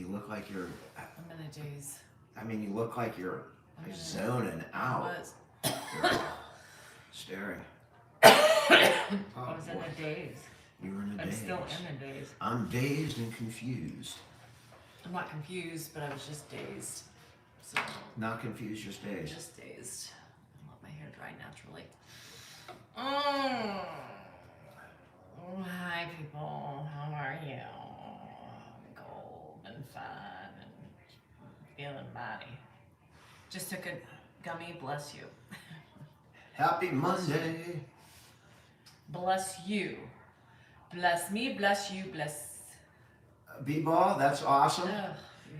you look like you're... I'm in a daze. I mean, you look like you're zoning out. I was. You're staring. I was in a daze. You were in a daze. I'm still in a daze. I'm dazed and confused. I'm not confused, but I was just dazed. So, Not confused, just dazed. just dazed. I let my hair dry naturally. Hi, people. How are you? I'm cold and fine and feeling mighty. Just took a gummy. Bless you. Happy Monday. Bless you. Bless me. Bless you. Bless. B-Ball, that's awesome. Ugh,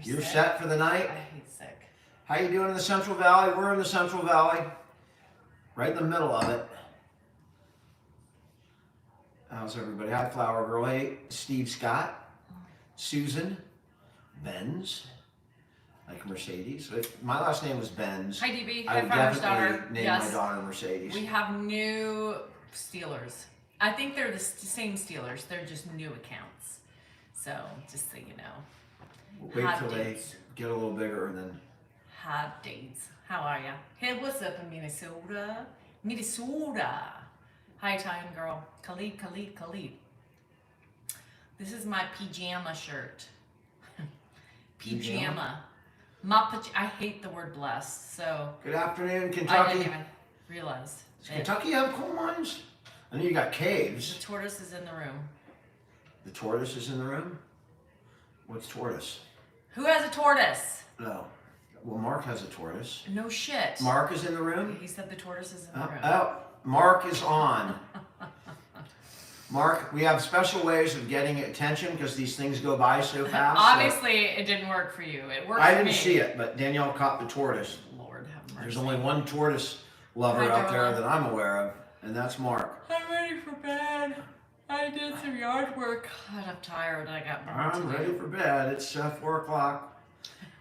You're sick. set for the night? I hate sick. How you doing in the Central Valley? We're in the Central Valley. Right in the middle of it. How's everybody? Hi, Flower Girl. Hey, Steve Scott, Susan, Benz, like Mercedes. If my last name was Benz, Hi, DB. I Hi, would Farmer's definitely daughter. name Yes. my daughter Mercedes. We have new Steelers. I think they're the same Steelers. They're just new accounts. So, just so you know. Wait Hot till dates. they get a little bigger and then... Hot dates. How are ya? Hey, what's up in Minnesota? Minnesota. Hi, Italian girl. Khalid. This is my pajama shirt. Pajama. I hate the word blessed, so... Good afternoon, I Kentucky. didn't even realize. Does Kentucky have coal mines? I know you got The caves. tortoise is in the room. The tortoise is in the room? What's tortoise? Who has a tortoise? No. Well, Mark has a tortoise. No shit. Mark is in the room? He said the tortoise is in the room. Oh, Mark is on. Mark, we have special ways of getting attention because these things go by so fast. Obviously, it didn't work for you. It worked I for didn't me. see it, but Danielle caught the tortoise. Lord have mercy. There's only one tortoise lover Hi, out there darling. that I'm aware of, and that's Mark. I'm ready for bed. I did some yard work. God, I'm tired. I got more to I'm do. ready for bed. It's 4 o'clock.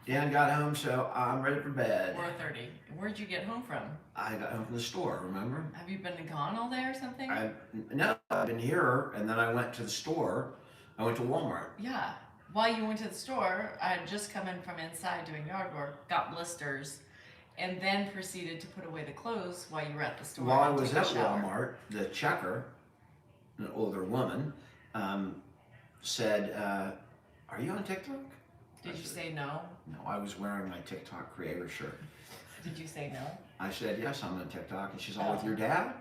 Dan got home, so I'm ready for bed. 4:30. Where'd you get home from? I got home from the store, remember? Have you been gone all day or something? No, I've been here, and then I went to the store. I went to Walmart. Yeah. While you went to the store, I had just come in from inside doing yard work, got blisters, and then proceeded to put away the clothes while you were at the store. While I and was take a at shower. Walmart, the checker, an older woman, said, "Are you on TikTok?" Did you say no? No, I was wearing my TikTok creator shirt. Did you say no? I said, "Yes, I'm on TikTok," and she's all, "With your dad?"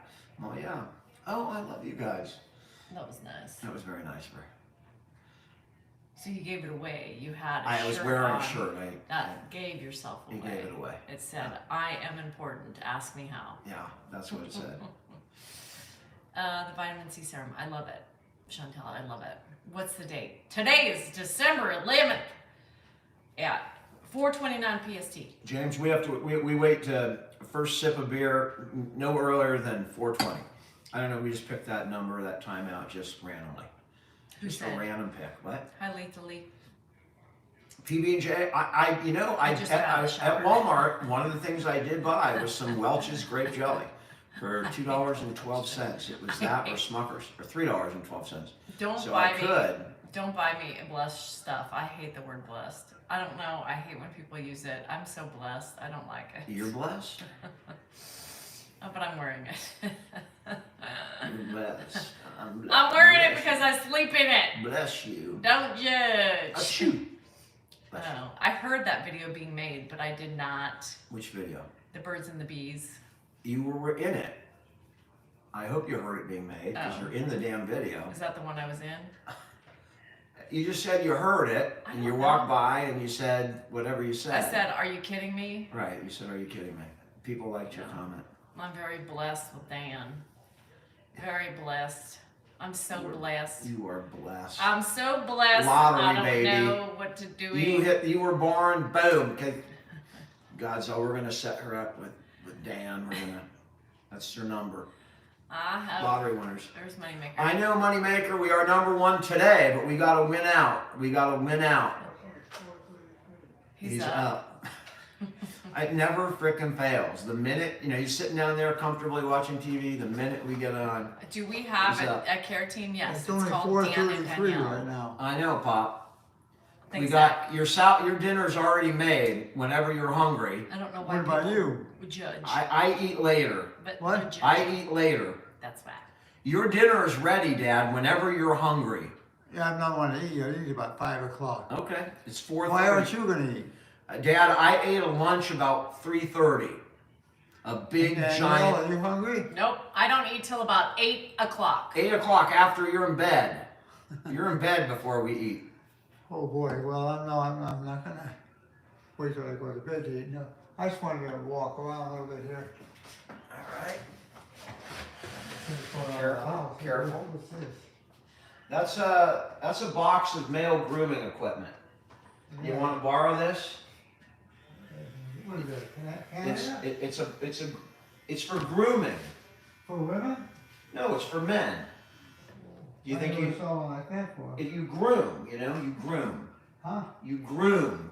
Oh, yeah. "Oh, I love you guys." That was nice. That was very nice of her. So you gave it away. You had a I shirt was wearing on a shirt. that gave yourself away. You gave it away. It said, "I am important. Ask me how." Yeah, that's what it said. The vitamin C serum. I love it. Chantel, I love it. What's the date? Today is December 11th at 4:29 PST. James, we have to. We wait to first sip of beer no earlier than 4:20. I don't know. We just picked that number, that time out, just randomly. Who Just said? a random pick. What? Hi, Lee. PB&J. I just got out of the shower. at Walmart. One of the things I did buy was some Welch's grape jelly for $2.12. It was that or Smucker's for $3.12. Don't So buy I me. could. Don't buy me blessed stuff. I hate the word blessed. I don't know. I hate when people use it. I'm so blessed. I don't like it. You're blessed. Oh, but I'm wearing it. You're blessed. I'm wearing it because I sleep in it. Bless you. Don't judge. Shoot. Oh, I heard that video being made, but I did not. Which video? The birds and the bees. You were in it. I hope you heard it being made because Oh. you're in the damn video. Is that the one I was in? You just said you heard it, I and you don't walked know. by and you said whatever you said. I said, "Are you kidding me?" Right, you said, "Are you kidding me?" People liked your No. comment. I'm very blessed with Dan. Very blessed. I'm so blessed. You are blessed. I'm so blessed. Lottery, I don't baby. know what to do. You were born, boom. Okay. God said, we're gonna set her up with Dan. That's her number. I have. Lottery winners. There's Moneymaker. I know, Moneymaker, we are number one today, but we gotta win out. We gotta win out. He's up. It never frickin' fails. The minute, he's sitting down there comfortably watching TV, the minute we get on. Do we have He's up. a care team? Yes. It's only called Dan and 4:33 Danielle. right now. I know, Pop. We Thanks, got your dinner's already made whenever you're hungry. I don't know why What about people you? would judge. I eat later. But What? they're judging. I eat later. That's fact. Your dinner is ready, Dad, whenever you're hungry. Yeah, I'm not one to eat. I eat about 5 o'clock. Okay, it's 4:30. Why aren't you going to eat? Dad, I ate a lunch about 3:30. A big Danielle, giant. are you hungry? Nope, I don't eat till about 8 o'clock. 8 o'clock after you're in bed. You're in bed before we eat. Oh boy, well, I'm not going to wait till I go to bed to eat. No, I just wanted to walk around a little bit here. All right. Careful, Careful, careful. What's this? That's a box of male grooming equipment. You want to borrow this? What is it? Canada? It's for grooming. For women? No, it's for men. You think you saw like that for? if you groom, you groom. Huh? You groom.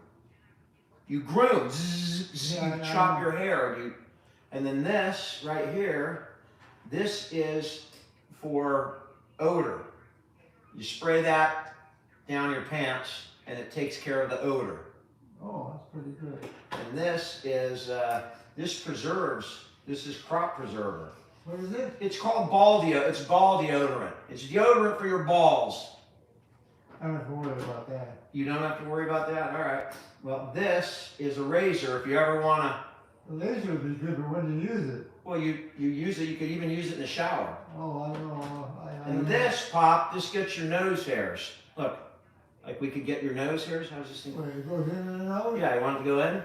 You groom. Zzz, Yeah, you I chop know. your hair. And then this right here, this is for odor. You spray that down your pants, and it takes care of the odor. Oh, that's pretty good. And this is This is crop preserver. What is it? It's called ball deodorant. It's deodorant for your balls. I don't have to worry about that. You don't have to worry about that? All right. Well, this is a razor if you ever want to. The laser would be good, but when do you use it? Well, you use it. You could even use it in the shower. Oh, I don't know. And this, Pop, this gets your nose hairs. Look, like we could get your nose hairs. How's this thing? Wait, it goes in the nose? Yeah, you want it to go in?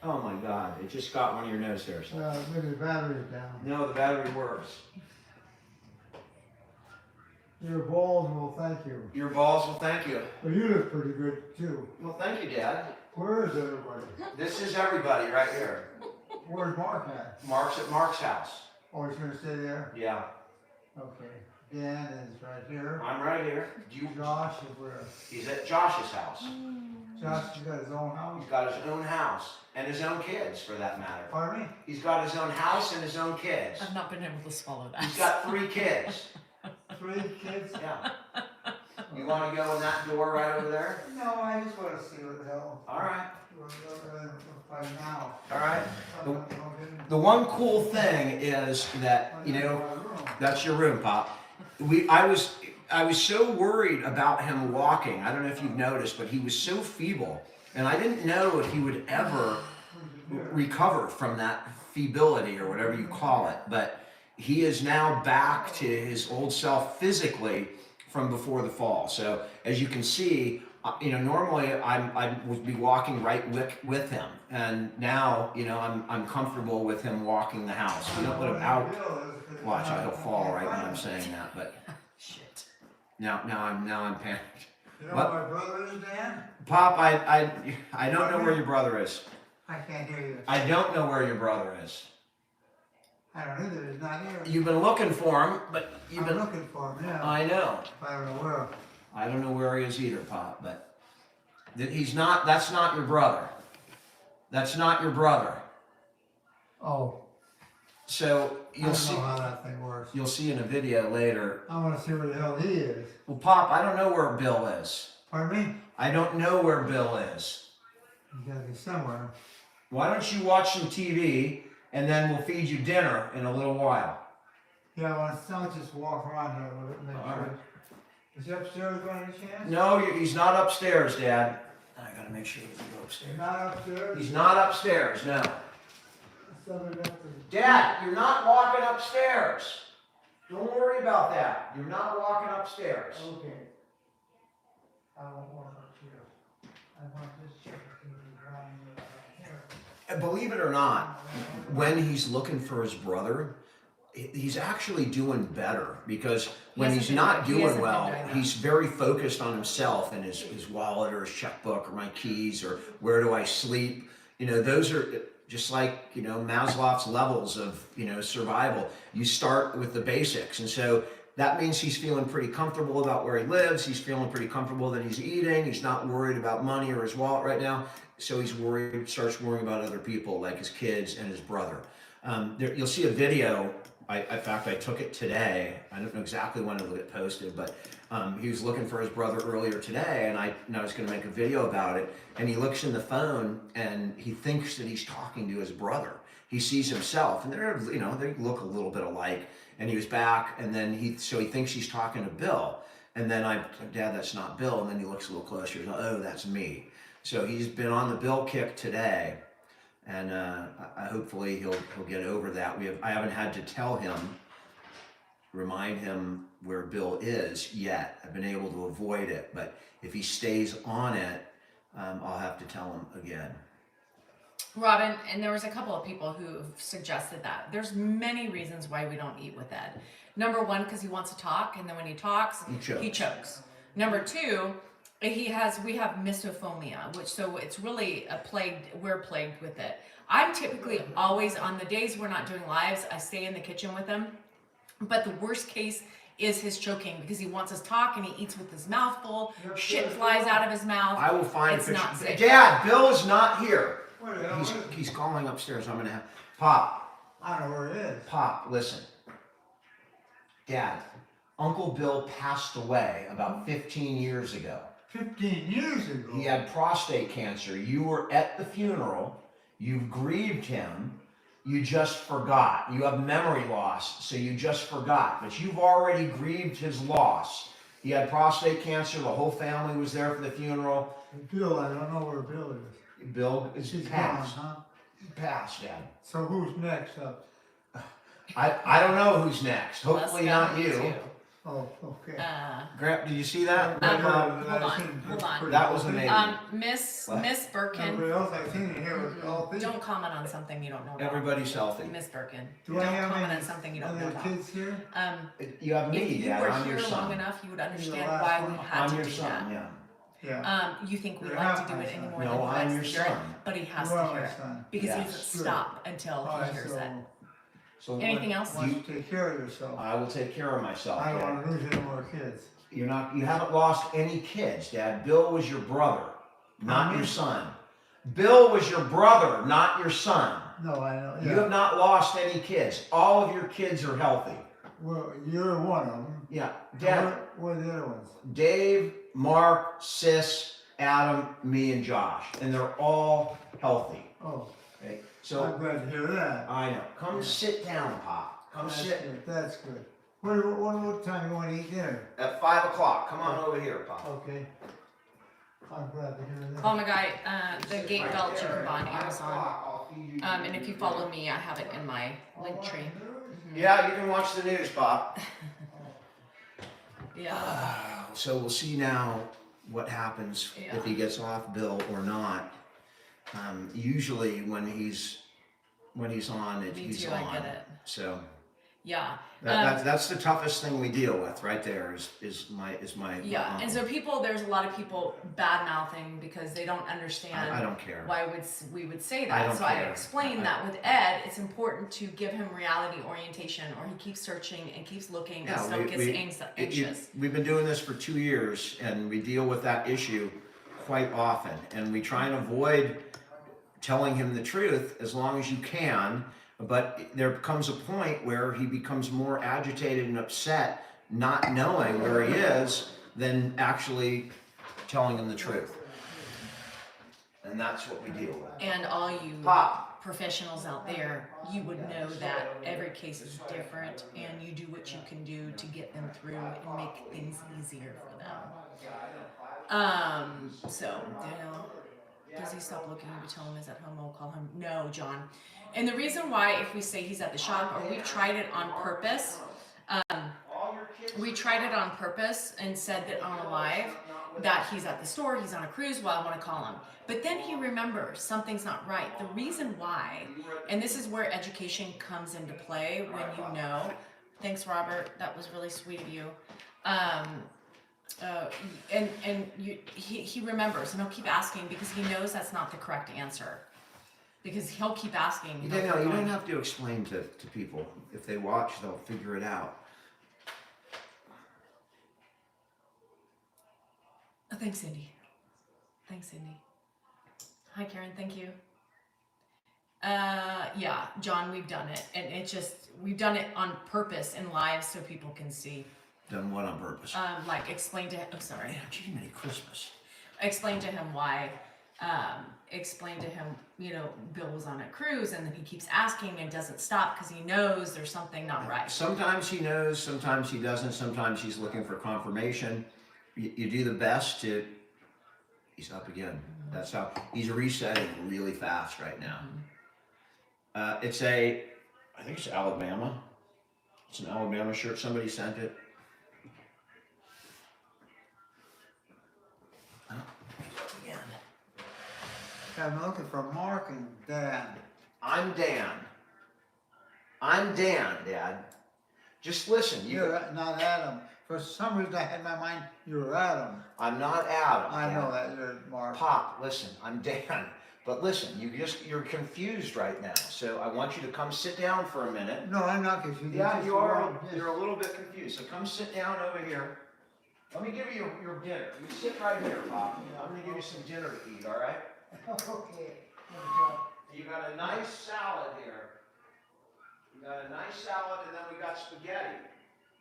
Oh my God, it just got one of your nose hairs. Maybe the battery's down. No, the battery works. Your balls will thank you. Your balls will thank you. Well, you look pretty good too. Well, thank you, Dad. Where is everybody? This is everybody right here. Where's Mark at? Mark's at Mark's house. Oh, he's gonna stay there? Yeah, Okay. Dan is right here. I'm right here. Josh is where? He's at Josh's house. Josh has got his own house. He's got his own house and his own kids, for that matter. Pardon me? He's got his own house and his own kids. I've not been able to swallow that. He's got 3 kids. 3 kids? Yeah. You want to go in that door right over there? No, I just want to see what the hell. All right. Right now. All right. The one cool thing is that, that's your room, Pop. I was so worried about him walking. I don't know if you've noticed, but he was so feeble. And I didn't know if he would ever recover from that feebility or whatever you call it. But he is now back to his old self physically from before the fall. So as you can see, normally I would be walking right with him. And now, I'm comfortable with him walking the house. We don't let him out. Watch, he'll fall right when I'm saying that, but Shit. now I'm panicked. You know What? where my brother is, Dan? Pop, I don't know where your brother is. I can't hear you. I don't know where your brother is. I don't either. He's not here. You've been looking for him, but you've I'm been. looking for him, yeah. I know. I don't know where. I don't know where he is either, Pop, but he's not. That's not your brother. That's not your brother. Oh, So I you'll don't see. know how that thing works. You'll see in a video later. I want to see where the hell he is. Well, Pop, I don't know where Bill is. Pardon me? I don't know where Bill is. He's got to be somewhere. Why don't you watch some TV and then we'll feed you dinner in a little while. Yeah, I'll just walk around here a little bit and make All sure. right. Is he upstairs by any chance? No, he's not upstairs, Dad. I gotta make sure he doesn't go upstairs. Not upstairs? He's not upstairs, no. Somebody up to- Dad, you're not walking upstairs. Don't worry about that. You're not walking upstairs. Okay. I won't walk up here. I want this chicken to be drying right here. And believe it or not, when he's looking for his brother, he's actually doing better because when he's not doing well, he's very focused on himself and his wallet or his checkbook or my keys or where do I sleep. Those are just like, Maslow's levels of, survival. You start with the basics. And so that means he's feeling pretty comfortable about where he lives. He's feeling pretty comfortable that he's eating. He's not worried about money or his wallet right now. So he's starts worrying about other people like his kids and his brother. You'll see a video in fact, I took it today. I don't know exactly when it'll get posted, but he was looking for his brother earlier today, and I was going to make a video about it. And he looks in the phone, and he thinks that he's talking to his brother. He sees himself, and they're, you know, they look a little bit alike. And he was back, and then he thinks he's talking to Bill. And then I, Dad, that's not Bill. And then he looks a little closer. He's like, oh, that's me. So he's been on the Bill kick today. And hopefully he'll get over that. I haven't had to tell him, remind him where Bill is yet. I've been able to avoid it, but if he stays on it, I'll have to tell him again. Robin, and there was a couple of people who have suggested that. There's many reasons why we don't eat with Ed. Number one, because he wants to talk, and then when he talks, he chokes. Number two, we have misophonia, so it's really we're plagued with it. I'm typically always, on the days we're not doing lives, I stay in the kitchen with him. But the worst case is his choking, because he wants us to talk and he eats with his mouth full, shit flies out of his mouth. I will find it's not safe. Dad, Bill is not here. He's calling upstairs. I'm going to have, Pop. I don't know where it is. Pop, listen. Dad, Uncle Bill passed away about 15 years ago. 15 years ago? He had prostate cancer. You were at the funeral. You grieved him. You just forgot. You have memory loss, so you just forgot. But you've already grieved his loss. He had prostate cancer. The whole family was there for the funeral. Bill, I don't know where Bill is. Bill is passed. Gone, huh? Passed, Dad. So who's next up? I don't know who's next. Hopefully not you. Oh, okay. Grant, did you see that? Hold on. That was amazing. Miss Everybody Birkin, else I've seen in here was all these. don't comment on something you don't know about. Everybody's healthy. Miss Birkin, Do don't I have comment any on something you don't know other about. kids here? You have me, If you Dad. were I'm your here long son. enough, you would understand You're the last why one. we had I'm to your do son, that. yeah. Yeah. You think we You're like not to do my it son. anymore No, than he I'm likes your to hear it, son. but he has You to are hear my it son. because he Yes. doesn't stop until All he right, hears so it. So Anything else? why don't you take care of yourself? I will take care of myself, I don't Dad. want to lose any more kids. You haven't lost any kids, Dad. Bill was your brother, not your son. Bill was your brother, not your son. No, I know. You Yeah. have not lost any kids. All of your kids are healthy. Well, you're one of them. Yeah, Dad. Where are the other ones? Dave, Mark, Sis, Adam, me, and Josh, and they're all healthy. Oh, Okay, I'm so glad to hear that. I know. Come sit down, Pop. Come That's sit good. That's good. What time you want to eat dinner? at 5 o'clock. Come on over here, Pop. Okay. I'm glad to hear that. Call my guy, the gate belt you can buy on Amazon. And if you follow me, I have it in my link tree. Yeah, you can watch the news, Pop. Yeah. So we'll see now what happens if he gets off Bill or not. Usually when he's on, he's too, on. I get it. So Yeah. that's the toughest thing we deal with right there. Is my Yeah, and so there's a lot of people bad mouthing because they don't understand. I don't care. Why we would say I that? don't So I care. explained that with Ed, it's important to give him reality orientation, or he keeps searching and keeps looking, and stuff gets anxious. We've been doing this for 2 years, and we deal with that issue quite often, and we try and avoid telling him the truth as long as you can. But there comes a point where he becomes more agitated and upset, not knowing where he is, than actually telling him the truth. And that's what we deal with. And all you Pop. professionals out there, you would know that every case is different, and you do what you can do to get them through and make things easier for them. So, Danielle, does he stop looking? We tell him he's at home. We'll call him. No, John. And the reason why, if we say he's at the shop, or we've tried it on purpose, we tried it on purpose and said that on a live that he's at the store, he's on a cruise, well, I want to call him. But then he remembers something's not right. The reason why, and this is where education comes into play when you know. Thanks, Robert. That was really sweet of you. He remembers, and he'll keep asking because he knows that's not the correct answer. Because he'll keep asking. You don't have to explain to people. If they watch, they'll figure it out. Oh, thanks, Cindy. Thanks, Cindy. Hi, Karen. Thank you. Yeah, John, we've done it, and we've done it on purpose in live so people can see. Done what on purpose? Like explain to him. Oh, sorry. Man, gee, Merry Christmas. Explain to him why. Explain to him, Bill was on a cruise, and then he keeps asking and doesn't stop because he knows there's something not right. Sometimes he knows, sometimes he doesn't. Sometimes he's looking for confirmation. You do the best to. He's up again. That's how he's resetting really fast right now. I think it's Alabama. It's an Alabama shirt. Somebody sent it. Oh, he's up again. I'm looking for Mark and Dan. I'm Dan. I'm Dan, Dad. Just listen. You're not Adam. For some reason I had in my mind you're Adam. I'm not Adam. I know that you're Mark. Pop, listen, I'm Dan. But listen, you're confused right now. So I want you to come sit down for a minute. No, I'm not confused. Yeah, you are. You're a little bit confused. So come sit down over here. Let me give you your dinner. You sit right here, Pop. I'm going to give you some dinner to eat, all right? Okay. You got a nice salad here. You got a nice salad, and then we got spaghetti.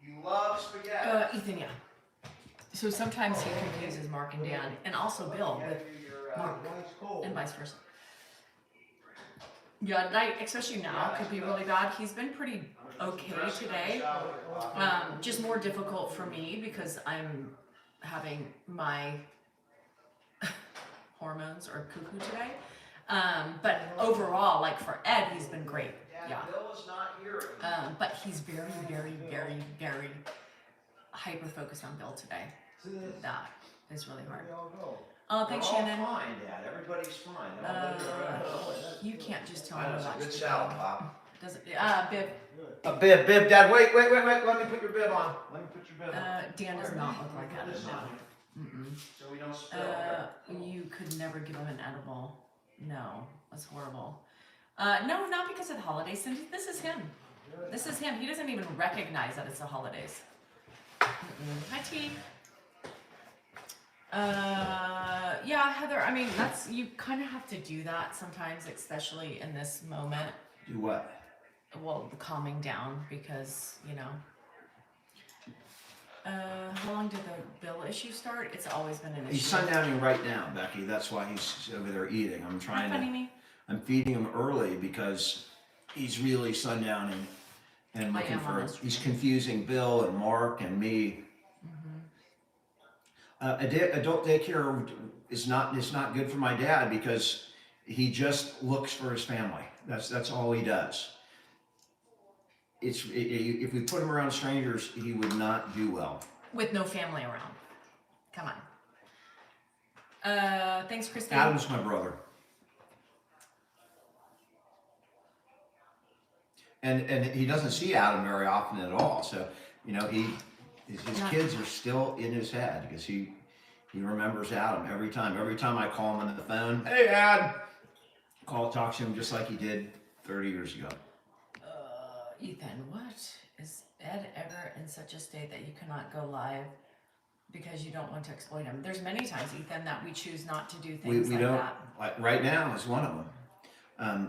You love spaghetti. Ethan, yeah. So sometimes he confuses Mark and Dan, and also Bill with Mark, and vice versa. Yeah, night, especially now, could be really bad. He's been pretty okay today. Just more difficult for me because I'm having my hormones are cuckoo today. But overall, like for Ed, he's been great. Yeah. But he's very, very, very, very hyper focused on Bill today. That is really hard. Oh, thanks, Shannon. All fine, Dad. Everybody's fine. You can't just tell me That's a about good salad, Pop. Does it? Bib. Bib, Dad. Wait. Let me put your bib on. Dan does not look like that. No. So we don't spill. You could never give him an edible. No, that's horrible. No, not because of the holidays. This is him. This is him. He doesn't even recognize that it's the holidays. Hi, T. Yeah, Heather, I mean, you kind of have to do that sometimes, especially in this moment. Do what? Well, the calming down, because, how long did the Bill issue start? It's always been an issue. He's sundowning right now, Becky. That's why he's over there eating. I'm feeding him early because he's really sundowning and looking he's confusing Bill and Mark and me. Adult daycare is not good for my dad because he just looks for his family. That's all he does. If we put him around strangers, he would not do well. With no family around. Come on. Thanks, Christine. Adam's my brother. And he doesn't see Adam very often at all. So, his kids are still in his head because he remembers Adam every time. Every time I call him on the phone, hey, Ad! Talk to him just like he did 30 years ago. Ethan, what? Is Ed ever in such a state that you cannot go live because you don't want to exploit him? There's many times, Ethan, that we choose not to do things we like don't, that. Like right now is one of them.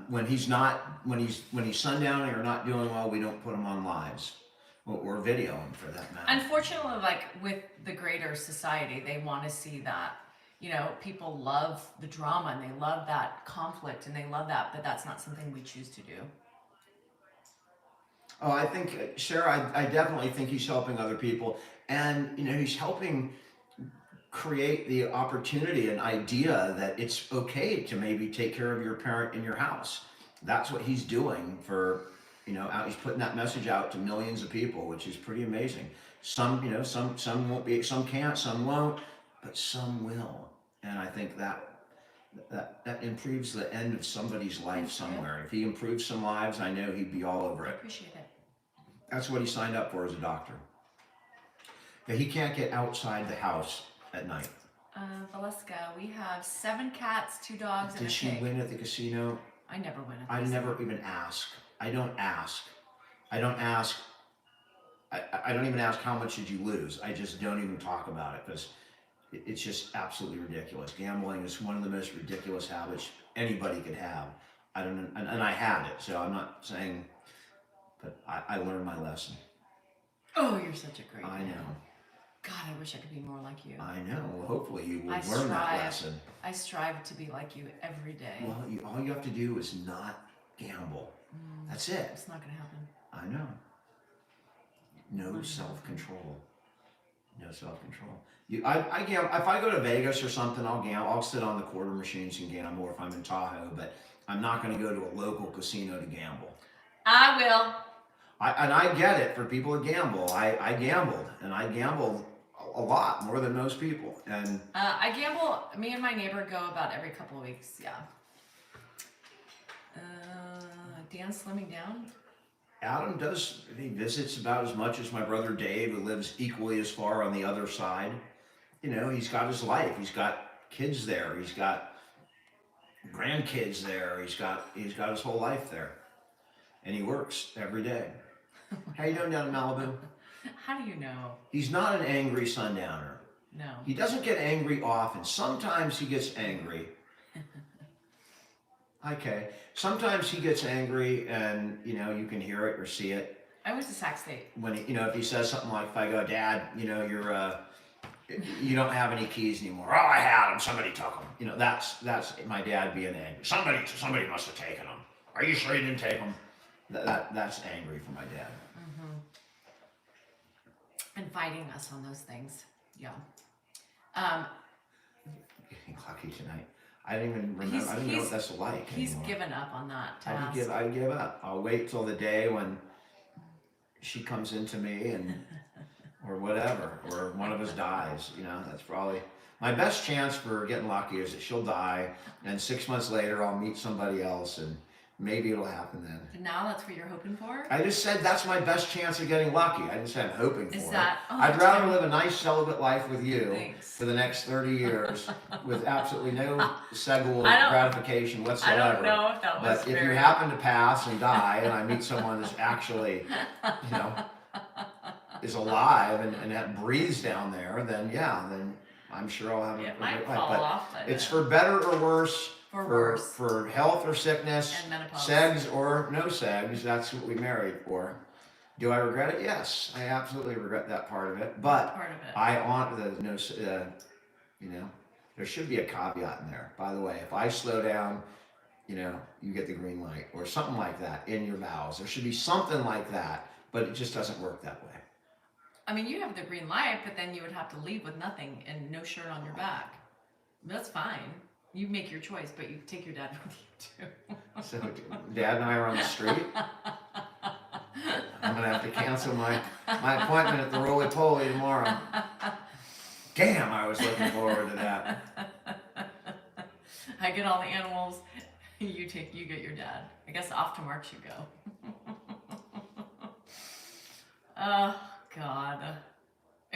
When he's sundowning or not doing well, we don't put him on lives or video him for that matter. Unfortunately, like with the greater society, they want to see that. People love the drama and they love that conflict and they love that, but that's not something we choose to do. Oh, I think, Sarah, I definitely think he's helping other people. And, he's helping create the opportunity and idea that it's okay to maybe take care of your parent in your house. That's what he's doing for, he's putting that message out to millions of people, which is pretty amazing. Some won't be, some can't, some won't, but some will. And I think that improves the end of somebody's life somewhere. If he improves some lives, I know he'd be all over it. I appreciate it. That's what he signed up for as a doctor. Yeah, he can't get outside the house at night. Valeska, we have 7 cats, 2 dogs, and a pig. Did she win at the casino? I never win at the I casino. never even ask. I don't ask. I don't even ask how much did you lose. I just don't even talk about it because it's just absolutely ridiculous. Gambling is one of the most ridiculous habits anybody could have. I don't know, and I had it, so I'm not saying, but I learned my lesson. Oh, you're such a great I man. know. God, I wish I could be more like you. I know. Well, hopefully you will I learn that lesson. I strive to be like you every day. Well, all you have to do is not gamble. That's it. It's not going to happen. I know. No self-control. No self-control. I gamble. If I go to Vegas or something, I'll gamble. I'll sit on the quarter machines and gamble, or if I'm in Tahoe, but I'm not going to go to a local casino to gamble. I will. And I get it for people that gamble. I gambled, and I gambled a lot, more than most people. And I gamble. Me and my neighbor go about every couple of weeks. Yeah. Dan's slimming down. Adam does, he visits about as much as my brother Dave, who lives equally as far on the other side. You know, he's got his life. He's got kids there. He's got grandkids there. He's got his whole life there. And he works every day. How you doing down in Malibu? How do you know? He's not an angry sundowner. No. He doesn't get angry often. Sometimes he gets angry. Okay. Sometimes he gets angry and, you know, you can hear it or see it. I went to Sac State. When he, you know, if he says something like, if I go, Dad, you know, you don't have any keys anymore. Oh, I had them. Somebody took them. You know, that's my dad being angry. Somebody must have taken them. Are you sure you didn't take them? That's angry for my dad. Mm-hmm. And fighting us on those things. Yeah. Getting lucky tonight. I didn't even remember. I didn't know what that's like He's anymore. given up on that task. I give up. I'll wait till the day when she comes into me or whatever, or one of us dies. You know, that's probably my best chance for getting lucky is that she'll die, and 6 months later I'll meet somebody else, and maybe it'll happen then. And now that's what you're hoping for? I just said that's my best chance of getting lucky. I didn't say I'm hoping for Is it. that? Oh, I'd rather live a nice celibate life with you Thanks. for the next 30 years with absolutely no sexual I don't- gratification whatsoever. I don't know if that was But if very... you happen to pass and die, and I meet someone that's actually, you know, is alive and that breathes down there, then yeah, then I'm sure I'll have a It great might life. fall But off. But it's for better or worse. worse. For health or sickness, And menopause. segs or no segs, that's what we married for. Do I regret it? Yes, I absolutely regret that part of it. But Part of it. I want you know, there should be a caveat in there. By the way, if I slow down, you know, you get the green light or something like that in your vows. There should be something like that, but it just doesn't work that way. I mean, you have the green light, but then you would have to leave with nothing and no shirt on your back. That's fine. You make your choice, but you take your dad with you too. So Dad and I are on the street. I'm gonna have to cancel my appointment at the Roly Poly tomorrow. Damn, I was looking forward to that. I get all the animals. You get your dad. I guess off to March you go. Oh God.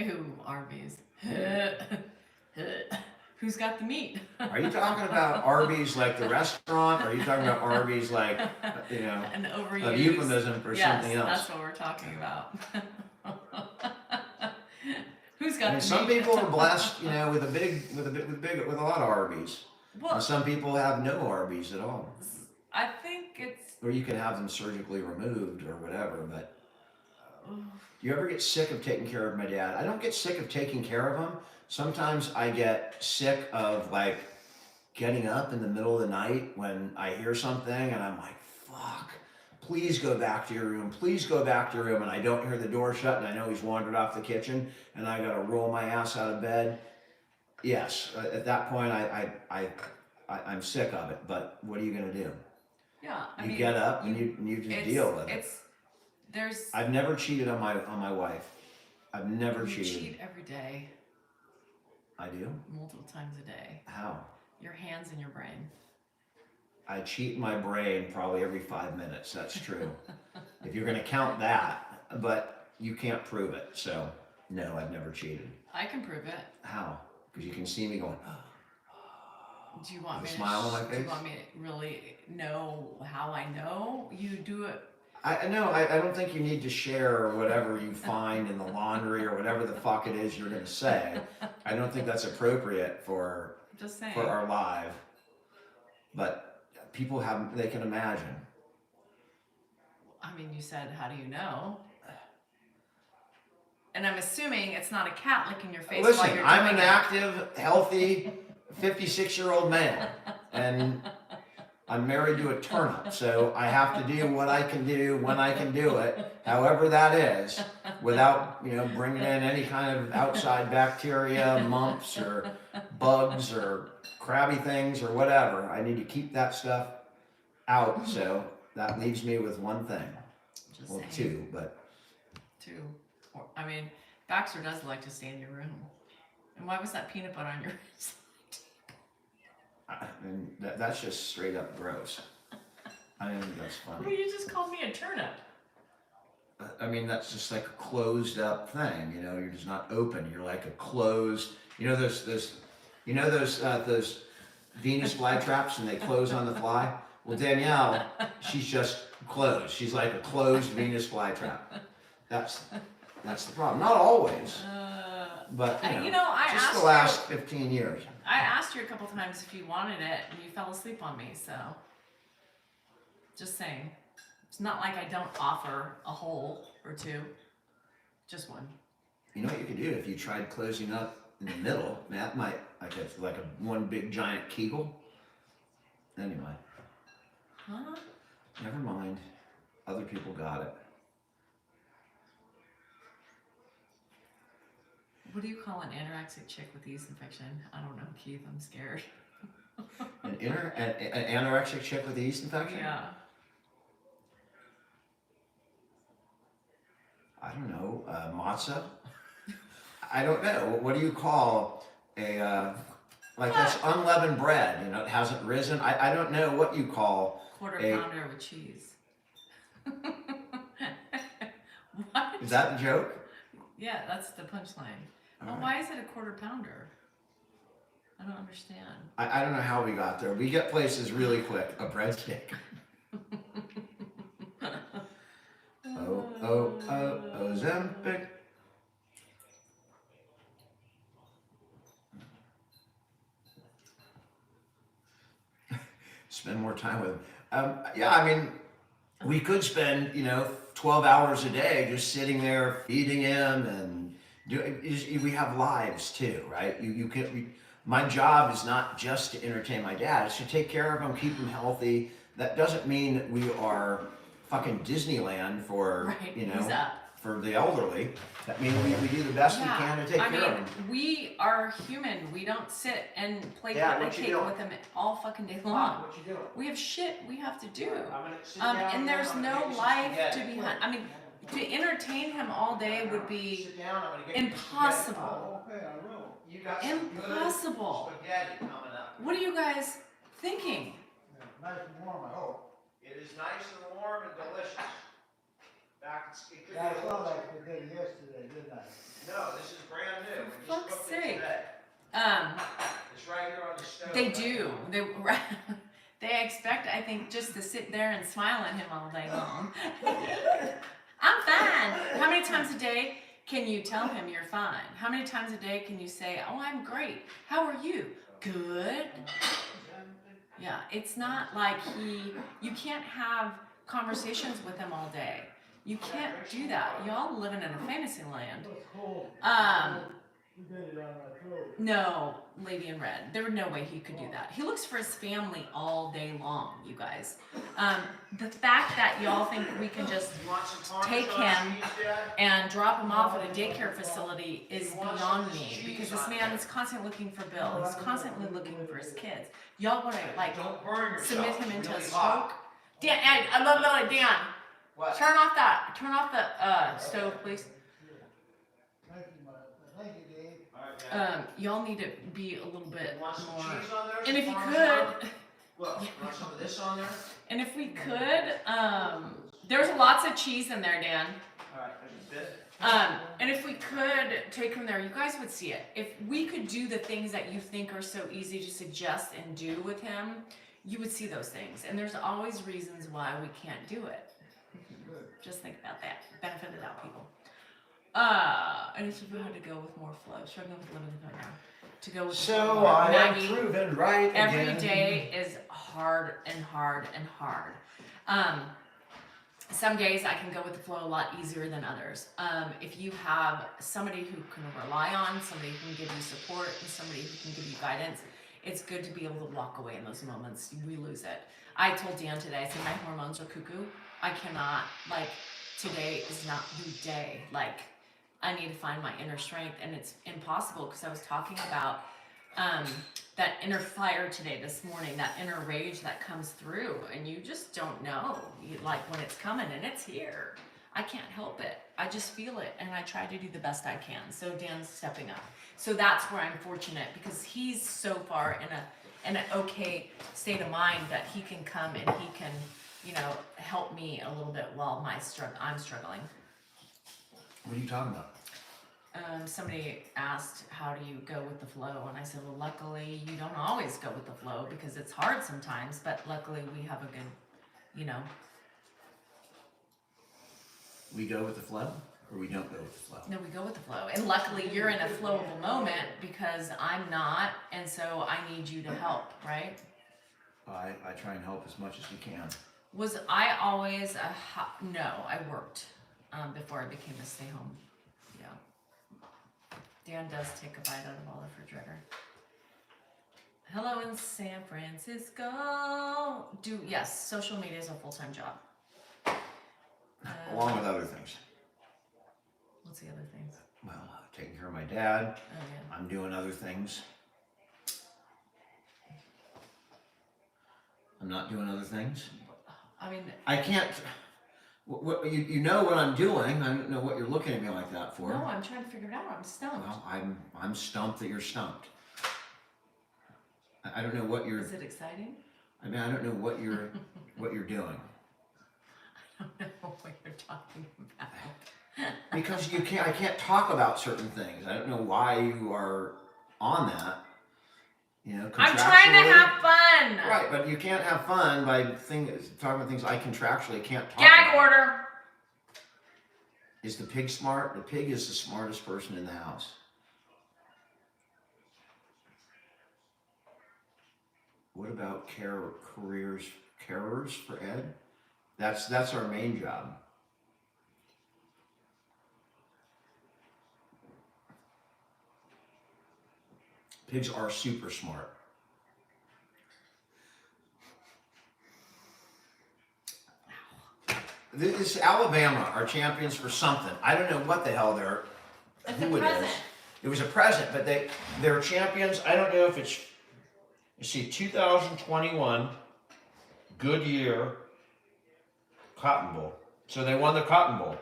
Ooh, Arby's. Who's got the meat? Are you talking about Arby's like the restaurant, or are you talking about Arby's like, you know, An a overused. euphemism for something else? That's what we're talking about. Who's got And the some meat? people are blessed, you know, with a lot of Arby's. Well, And some people have no Arby's at all. I think it's. Or you can have them surgically removed or whatever, but do you ever get sick of taking care of my dad? I don't get sick of taking care of him. Sometimes I get sick of like getting up in the middle of the night when I hear something and I'm like, fuck, please go back to your room. Please go back to your room. And I don't hear the door shut and I know he's wandered off the kitchen and I got to roll my ass out of bed. Yes, at that point I'm sick of it, but what are you going to do? Yeah, I You mean, get up and you just deal with it. There's. I've never cheated on my wife. I've never You cheated. cheat every day, I do? multiple times a day. How? Your hands and your brain. I cheat my brain probably every 5 minutes. That's true. If you're going to count that, but you can't prove it. So, no, I've never cheated. I can prove it. How? Because you can see me going, Do you want me With a to smile on my Do you face? want me to really know how I know you do it? I don't think you need to share whatever you find in the laundry or whatever the fuck it is you're going to say. I don't think that's appropriate for Just saying. our live. But people they can imagine. I mean, you said, how do you know? And I'm assuming it's not a cat licking your face while Listen, you're I'm doing an it. active, healthy, 56-year-old man, and I'm married to a turnip, so I have to do what I can do when I can do it, however that is, without, bringing in any kind of outside bacteria, mumps, or bugs, or crabby things, or whatever. I need to keep that stuff out, so that leaves me with one thing. Just Well, saying. two, but Two. I mean, Baxter does like to stay in your room. And why was that peanut butter on your wrist? and that's just straight up gross. I don't think that's Well, funny. you just called me a turnip. I mean, that's just like a closed up thing, you're just not open. You're like a closed, those Venus flytraps and they close on the fly? Well, Danielle, she's just closed. She's like a closed Venus flytrap. That's the problem. Not always, but I just asked the last 15 years. I asked you a couple times if you wanted it, and you fell asleep on me. So, just saying, it's not like I don't offer a hole or two, just one. You know what you could do if you tried closing up in the middle? That might like a one big giant Kegel. Anyway, Huh? never mind. Other people got it. What do you call an anorexic chick with yeast infection? I don't know, Keith. I'm scared. An anorexic chick with a yeast infection? Yeah. I don't know. Matzah? I don't know. What do you call a that's unleavened bread? It hasn't risen. I don't know what you call Quarter pounder with cheese. What? Is that the joke? Yeah, that's the punchline. Well, Right. why is it a quarter pounder? I don't understand. I don't know how we got there. We get places really quick. A breadstick. Ozempic. Spend more time with him. Yeah, I mean, we could spend 12 hours a day just sitting there feeding him and we have lives too, right? My job is not just to entertain my dad, it's to take care of him, keep him healthy. That doesn't mean that we are fucking Disneyland for, Right, for the elderly. That means we do the best we can to take care of them. We are human. We don't sit and play Yeah, potluck what you cake doing? with them all fucking day long. Mom, what you doing? We have shit we have to do. I'm gonna sit down And there, there's I'm no gonna make you some life to spaghetti. be had. I mean, to entertain him all day would be Sit down, I'm gonna get you some impossible. Okay, I will. spaghetti. You got some Impossible. good spaghetti coming up. What are you guys thinking? Yeah, nice and warm, I hope. It is nice and warm and delicious. It could be Yeah, I a saw little- that you did yesterday, didn't I? No, this is brand new. We just Fuck's cooked it sake. today. It's right here on the stove. They do. They expect, I think, just to sit there and smile at him all day long. I'm fine. How many times a day can you tell him you're fine? How many times a day can you say, oh, I'm great. How are you? Good. Yeah, it's not like you can't have conversations with him all day. You can't do that. Y'all living in a fantasy land. It's cold. You did it on my throat. No, Lady in Red. There was no way he could do that. He looks for his family all day long, you guys. The fact that y'all think we can just You want some take Parmesan him cheese, Dad? and drop him off at a daycare facility is beyond me, because this man is constantly looking for Bill. He's constantly looking for his kids. Y'all want to like Don't burn yourself. submit him It's into a really stroke? hot. Dan, I love Dan. What? Turn off the stove, please. Thank you, Martha. Thank you, Dave. All right, Dad. Y'all need to be a little bit You want some more. cheese on there? And Some if you Parmesan? could, Look, you want some of this on there? and if we could, there's lots of cheese in there, Dan. All right, there's a bit. And if we could take him there, you guys would see it. If we could do the things that you think are so easy to suggest and do with him, you would see those things. And there's always reasons why we can't do it. Just think about that. Benefit of the doubt, people. And it's if we had to go with more flow. Struggling with living right now. to go with the So flow. I am Maggie, proven right every again. day is hard and hard and hard. Some days I can go with the flow a lot easier than others. If you have somebody who can rely on, somebody who can give you support, and somebody who can give you guidance, it's good to be able to walk away in those moments. We lose it. I told Dan today, I said my hormones are cuckoo. I cannot, like, today is not the day. Like, I need to find my inner strength, and it's impossible because I was talking about that inner fire today, this morning, that inner rage that comes through, and you just don't know, like, when it's coming, and it's here. I can't help it. I just feel it, and I try to do the best I can. So Dan's stepping up. So that's where I'm fortunate, because he's so far in an okay state of mind that he can come and he can, you know, help me a little bit while I'm struggling. What are you talking about? Somebody asked, how do you go with the flow? And I said, well, luckily you don't always go with the flow because it's hard sometimes, but luckily we have a good, you know. We go with the flow, or we don't go with the flow? No, we go with the flow. And luckily you're in a flowable moment because I'm not, and so I need you to help, right? I try and help as much as we can. Was I always no, I worked before I became a stay-home. Yeah. Dan does take a bite out of all the refrigerator. Hello in San Francisco. Yes, social media is a full-time job. Along with other things. What's the other things? Well, taking care of my dad. Oh, yeah. I'm doing other things. I'm not doing other things. I mean, I can't. You know what I'm doing. I don't know what you're looking at me like that for. no, I'm trying to figure it out. I'm stumped. Well, I'm stumped that you're stumped. I don't know what you're. Is it exciting? I mean, I don't know what you're doing. I don't know what you're talking about. Because you can't. I can't talk about certain things. I don't know why you are on that. You know, I'm trying to contractually. have fun. Right, but you can't have fun by talking about things I contractually can't talk Gag about. order. Is the pig smart? The pig is the smartest person in the house. What about carers for Ed? That's our main job. Pigs are super smart. This Alabama are champions for something. I don't know what the hell they're. It's who a it present. is. It was a present, but they're champions. I don't know if it's. You see, 2021 Goodyear Cotton Bowl. So they won the Cotton Bowl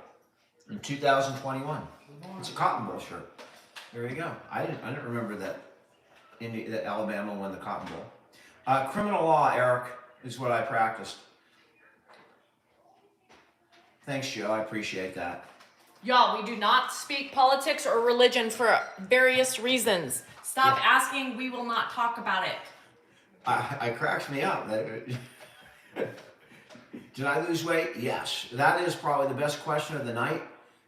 in 2021. It's a Cotton Bowl shirt. There you go. I didn't remember that. That Alabama won the Cotton Bowl. Criminal law, Eric, is what I practiced. Thanks, Joe. I appreciate that. Y'all, we do not speak politics or religion for various reasons. Stop asking. We will not talk about it. I cracks me up. Did I lose weight? Yes. That is probably the best question of the night,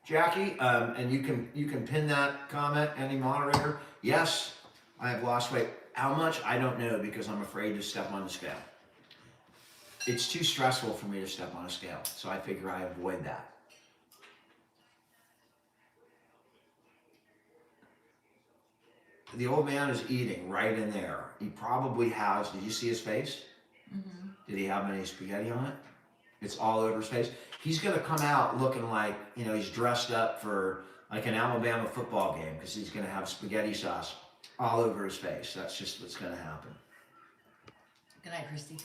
Jackie. And you can pin that comment, any moderator. Yes, I have lost weight. How much? I don't know because I'm afraid to step on the scale. It's too stressful for me to step on a scale, so I figure I avoid that. The old man is eating right in there. He probably has, did you see his face? Mm-hmm. Did he have any spaghetti on it? It's all over his face. He's going to come out looking like, you know, he's dressed up for like an Alabama football game because he's going to have spaghetti sauce all over his face. That's just what's going to happen. Good night, Christy.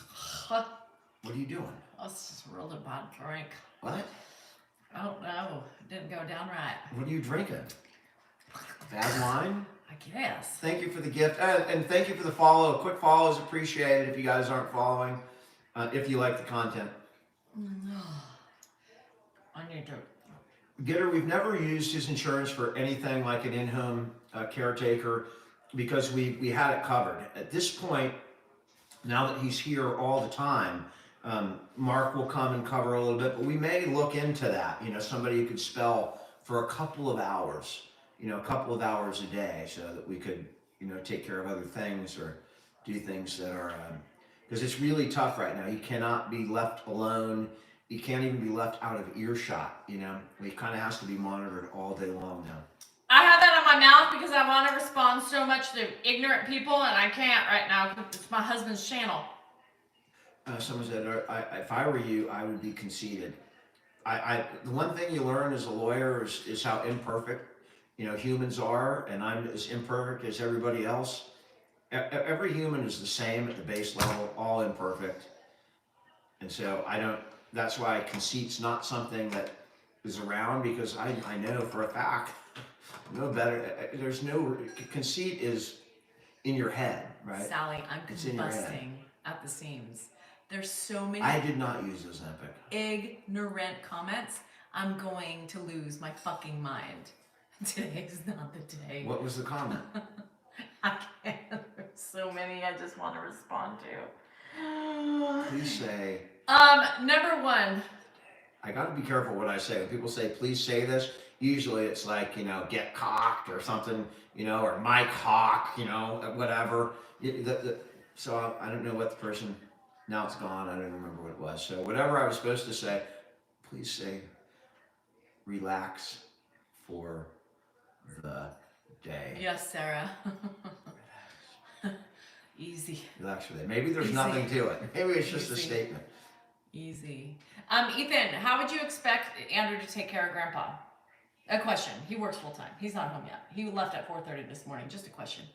What are you doing? I was just rolled a bad drink. What? I don't know. Didn't go down right. What are you drinking? Bad wine? I guess. Thank you for the gift, and thank you for the follow. A quick follow is appreciated if you guys aren't following, if you like the content. I need to. Gitter, we've never used his insurance for anything like an in-home caretaker because we had it covered. At this point, now that he's here all the time, Mark will come and cover a little bit, but we may look into that. You know, somebody who could spell for a couple of hours, you know, a couple of hours a day so that we could take care of other things or do things that are, because it's really tough right now. He cannot be left alone. He can't even be left out of earshot, He kind of has to be monitored all day long now. I have that on my mouth because I want to respond so much to ignorant people, and I can't right now because it's my husband's channel. Someone said, if I were you, I would be conceited. The one thing you learn as a lawyer is how imperfect, humans are, and I'm as imperfect as everybody else. Every human is the same at the base level, all imperfect. And so that's why conceit's not something that is around, because I know for a fact, no better, conceit is in your head, right? Sally, I'm combusting at the seams. There's so many. I did not use Ozempic. Ignorant comments. I'm going to lose my fucking mind. Today's not the day. What was the comment? I can't. There's so many I just want to respond to. Please say. Number one. I got to be careful what I say. When people say, please say this, usually it's like, get cocked or something, or my cock, whatever. So I don't know what the person, now it's gone, I don't remember what it was. So whatever I was supposed to say, please say, relax for the day. Yes, Sarah. Easy. Relax for the day. Maybe there's Easy. nothing to it. Maybe it's just Easy. a statement. Easy. Ethan, how would you expect Andrew to take care of Grandpa? A question. He works full time. He's not home yet. He left at 4:30 this morning. Just a question.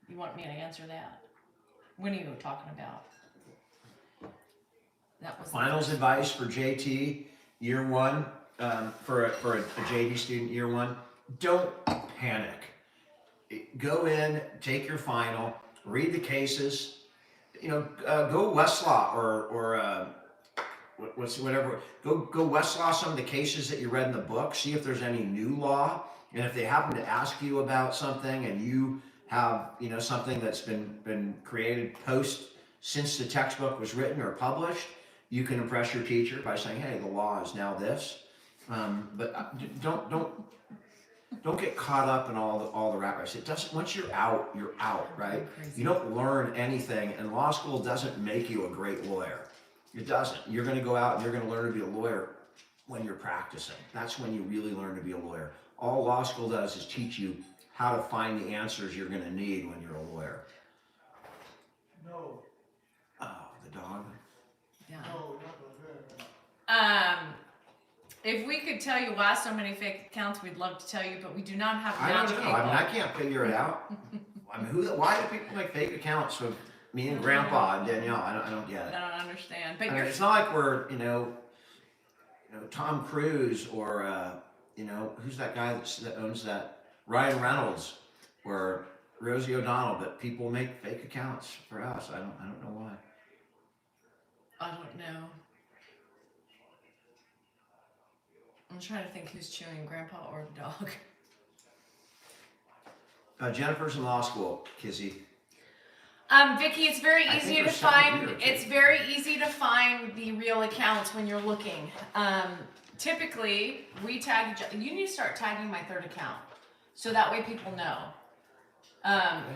You want me to answer that? When are you talking about? That was Finals advice for JT, year one, for a JD student, year one. Don't panic. Go in, take your final, read the cases. Go Westlaw or whatever. Go Westlaw some of the cases that you read in the book. See if there's any new law, and if they happen to ask you about something, and you have something that's been created since the textbook was written or published, you can impress your teacher by saying, "Hey, the law is now this." But don't get caught up in all the rat race. It doesn't. Once you're out, right? You don't learn anything, and law school doesn't make you a great lawyer. It doesn't. You're going to go out and you're going to learn to be a lawyer when you're practicing. That's when you really learn to be a lawyer. All law school does is teach you how to find the answers you're going to need when you're a lawyer. No. Oh, the dog. Yeah. No, not the If we could tell you why so many fake accounts, we'd love to tell you, but we do not have I don't magic know. I can't figure it out. Why do people make fake accounts of me and Grandpa and Danielle? I don't get it. I don't understand. But It's not like we're, Tom Cruise or, who's that guy that owns that? Ryan Reynolds or Rosie O'Donnell, but people make fake accounts for us. I don't know why. I don't know. I'm trying to think who's chewing, Grandpa or the dog. Jennifer's in law school, Kizzy. Vicky, it's very I easy think to her second find. year, It's too. very easy to find the real accounts when you're looking. Typically, we tag. You need to start tagging my third account, so that way people know.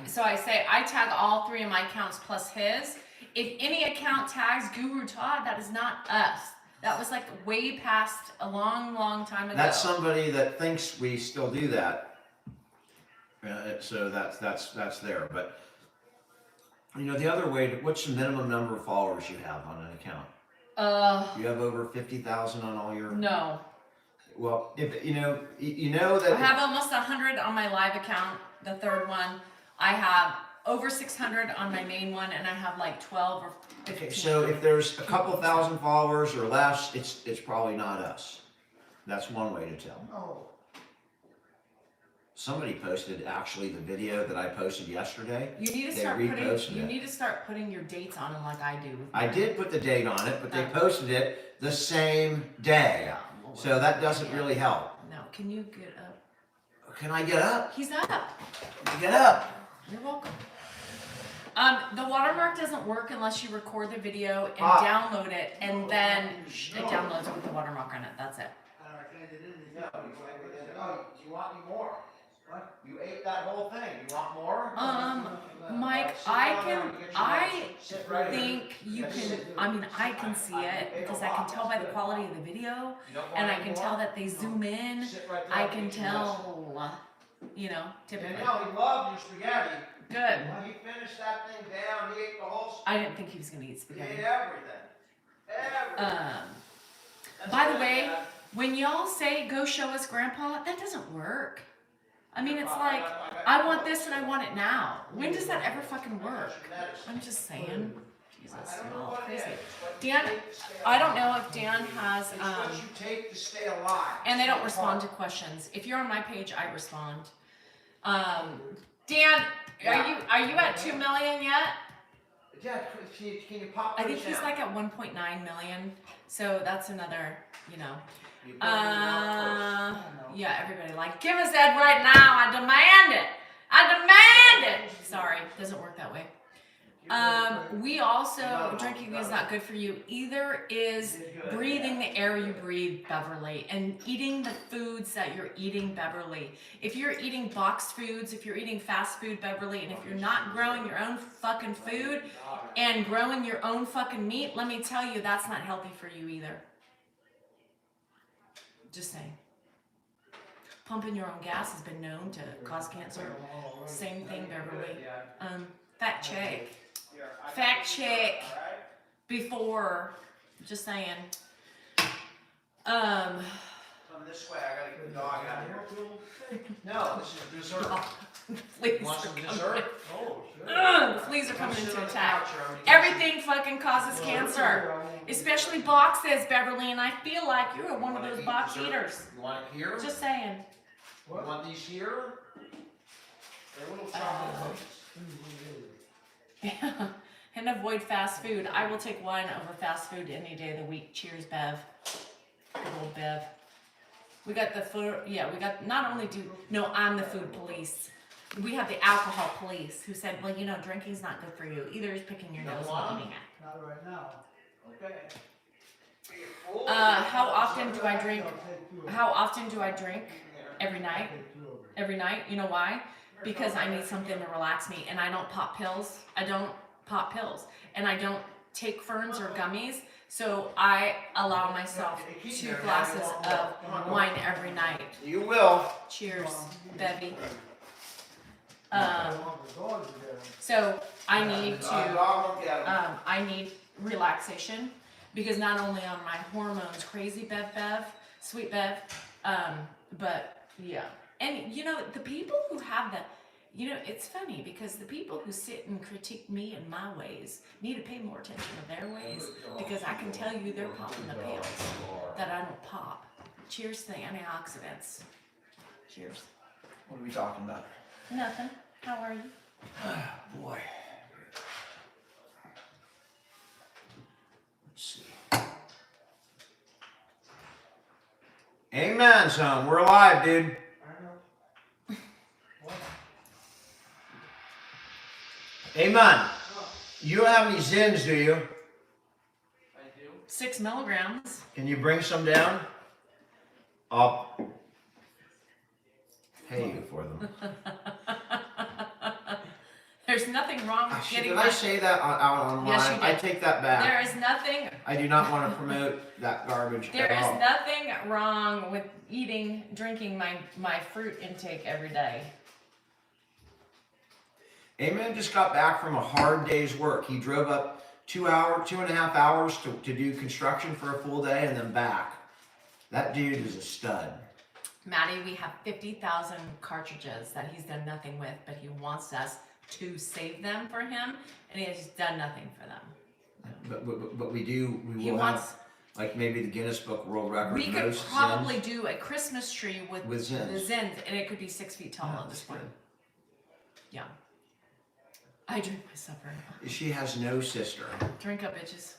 So I say I tag all three of my accounts plus his. If any account tags Guru Todd, that is not us. That was like way past a long, long time ago. That's somebody that thinks we still do that. So that's there. But the other way. What's the minimum number of followers you have on an account? You have over 50,000 on all your. No. Well, if you know that. I have almost 100 on my live account, the third one. I have over 600 on my main one, and I have like 12 or 15. Okay, so if there's a couple thousand followers or less, it's probably not us. That's one way to tell. No. Somebody posted actually the video that I posted yesterday. You need to They start reposted putting. You it. need to start putting your dates on them like I do. With I mine. did put the date on it, but they Oh. posted it the same day. Yeah, Lord. So that doesn't really help. No, can you get up? Can I get up? He's up. Get up. You're welcome. The watermark doesn't work unless you record the video and download it, and then it downloads it with the watermark on it. That's it. Do you want any more? What? You ate that whole thing. You want more? Mike, I think you can, I mean, I can see it because I can tell by the quality of the video and I can tell that they zoom in. I can tell, you know, typically. Danielle, he loved your spaghetti. Good. He finished that thing down. He ate the whole I didn't think he was going to eat He spaghetti. ate everything. Everything. By the way, when y'all say, go show us grandpa, that doesn't work. I mean, it's like, I want this and I want it now. When does that ever fucking work? I'm just saying. Jesus, you're all crazy. Dan, I don't know if Dan has, It's what you take to stay alive. and they don't respond to questions. If you're on my page, I respond. Dan, are you at 2 million yet? Yeah, can you pop I think those he's down? like at 1.9 million. So that's another, you know. You put them down Yeah, everybody like, give us that right now. I demand it. I demand it. Sorry, doesn't work that way. We also, drinking is not good for you. Either is breathing the air you breathe, Beverly, and eating the foods that you're eating, Beverly. If you're eating boxed foods, if you're eating fast food, Beverly, and if you're not growing your own fucking food and growing your own fucking meat, let me tell you, that's not healthy for you either. Just saying. Pumping your own gas has been known to cause cancer. Same thing, Beverly. Fact check. Fact check before. Just saying. Come this way. I gotta get the dog out of here. No, this is dessert. Fleas Want are some coming. dessert? Oh, sure. The fleas are coming into attack. Everything fucking causes cancer, especially boxes, Beverly. And I feel like you're one of those box eaters. You want it here? Just saying. You want these here? They're little chocolate cookies. Yeah. And avoid fast food. I will take wine over fast food any day of the week. Cheers, Bev. Good old Bev. We got the food. Yeah, we got not only do. No, I'm the food police. We have the alcohol police who said, well, you know, drinking's not good for you. Either is picking your nose and eating it. Not right now. Okay. How often do I drink? How often do I drink? Every night. Every night. You know why? Because I need something to relax me, and I don't pop pills. I don't pop pills, and I don't take ferns or gummies. So I allow myself 2 glasses of wine every night. You will. Cheers, Bevy. So I need to. I need relaxation because not only are my hormones crazy, Bev, sweet Bev, but yeah. And you know, the people who have the, you know, it's funny because the people who sit and critique me and my ways need to pay more attention to their ways because I can tell you they're popping the pills that I don't pop. Cheers to the antioxidants. Cheers. What are we talking about? Nothing. How are you? Boy. Let's see. Amen, son. We're alive, dude. Amen. You don't have any Zins, do you? I do. 6 milligrams. Can you bring some down? I'll pay you for them. There's nothing wrong with getting. Did I say that out online? Yes, you did. I take that back. There is nothing. I do not want to promote that garbage. There at is all. nothing wrong with drinking my fruit intake every day. Amen just got back from a hard day's work. He drove up 2.5 hours to do construction for a full day and then back. That dude is a stud. Maddie, we have 50,000 cartridges that he's done nothing with, but he wants us to save them for him, and he has done nothing for them. But we He will wants. have, like maybe the Guinness Book World Record. We could most probably Zins. do a Christmas tree with Zins. the Zins, and it could be 6 feet tall Yeah, at this that's point. good. Yeah. I drink my supper. She has no sister. Drink up, bitches.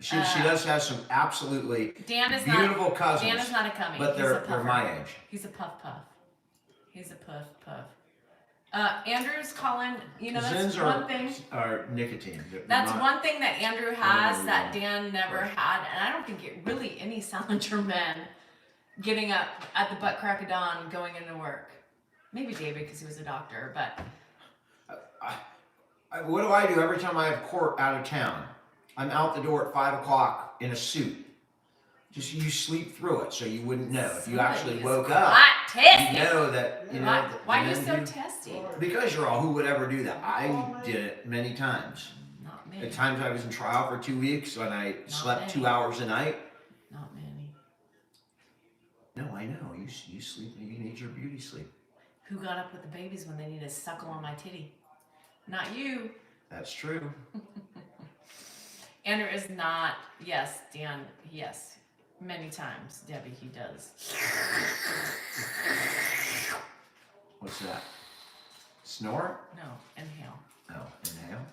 She does have some absolutely Dan is beautiful cousins. Dan is not a cummy. But He's a they're puffer. my age. He's a puff. He's a puff. Andrew's calling. You know, that's Zins one thing. are nicotine. They're That's not- one thing that Andrew has Oh, that yeah. Dan never had, and I don't think it really any Salinger men getting up at the butt crack of dawn, going into work. Maybe David, because he was a doctor, but What do I do every time I have court out of town? I'm out the door at 5 o'clock in a suit. Just you sleep through it, so you wouldn't know. If you actually woke up, you know that you know. Why are you so testy? Because you're all, who would ever do that? I did it many times. Not many. At times I was in trial for 2 weeks when I slept 2 hours a night. Not many. No, I know. You sleep. You need your beauty sleep. Who got up with the babies when they need to suckle on my titty? Not you. That's true. Andrew is not. Yes, Dan. Yes. Many times, Debbie, he does. What's that? Snore? No, inhale. Oh, inhale.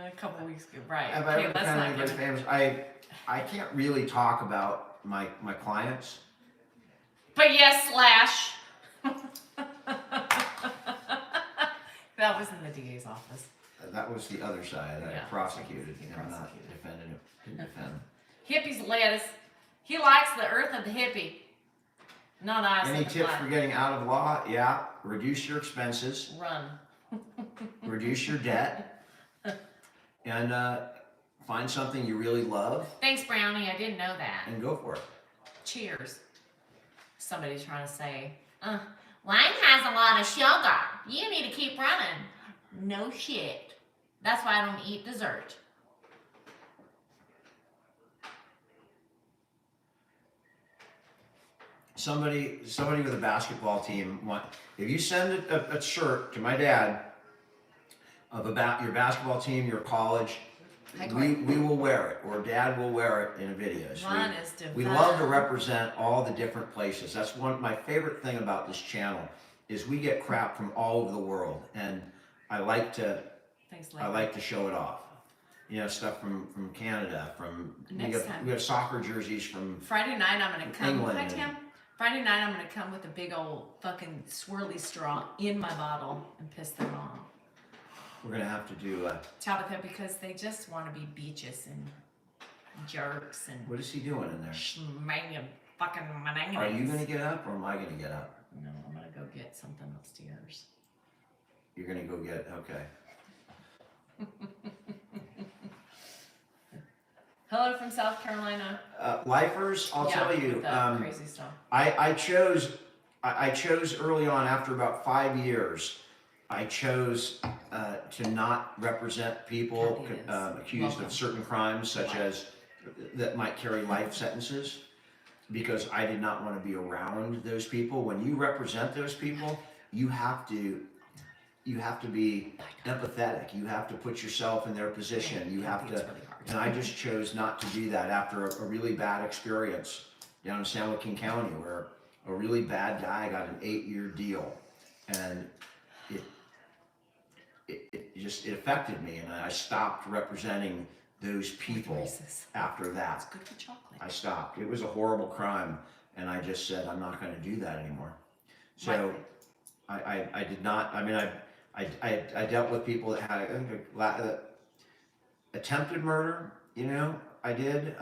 A couple weeks ago, right? Have I ever been anybody famous? I can't really talk about my clients. But yes, slash. That was in the DA's office. That was the other side. I prosecuted him, not defended him. Didn't defend him. Hippie's lettuce. He likes the earth of the hippie. Not us. Any tips for getting out of law? Yeah. Reduce your expenses. Run. Reduce your debt. And find something you really love. Thanks, Brownie. I didn't know that. And go for it. Cheers. Somebody's trying to say, wine has a lot of sugar. You need to keep running. No shit. That's why I don't eat dessert. Somebody with a basketball team, if you send a shirt to my dad of about your basketball team, your college, we will wear it, or Dad will wear it in a video. So we love to represent all the different places. That's my favorite thing about this channel is we get crap from all over the world, and I like to show it off. You know, stuff from Canada, we have soccer jerseys from Friday night. I'm gonna come. England. Hi, Tim. Friday night I'm gonna come with a big old fucking swirly straw in my bottle and piss them off. We're gonna have to do Tabitha, because they just want to be beaches and jerks and. What is he doing in there? Fucking. Are you gonna get up, or am I gonna get up? No, I'm gonna go get something upstairs. You're gonna go get okay. Hello from South Carolina. Lifers, I'll tell you. Crazy stuff. I chose early on, after about 5 years, I chose to not represent people accused of certain crimes, such as that might carry life sentences, because I did not want to be around those people. When you represent those people, you have to be empathetic. You have to put yourself in their position. You have to, and I just chose not to do that after a really bad experience down in San Joaquin County, where a really bad guy got an 8-year deal, and it affected me, and I stopped representing those people after that. It's good for chocolate. I stopped. It was a horrible crime, and I just said, I'm not going to do that anymore. So I did not. I mean, I dealt with people that had attempted murder. You know, I did.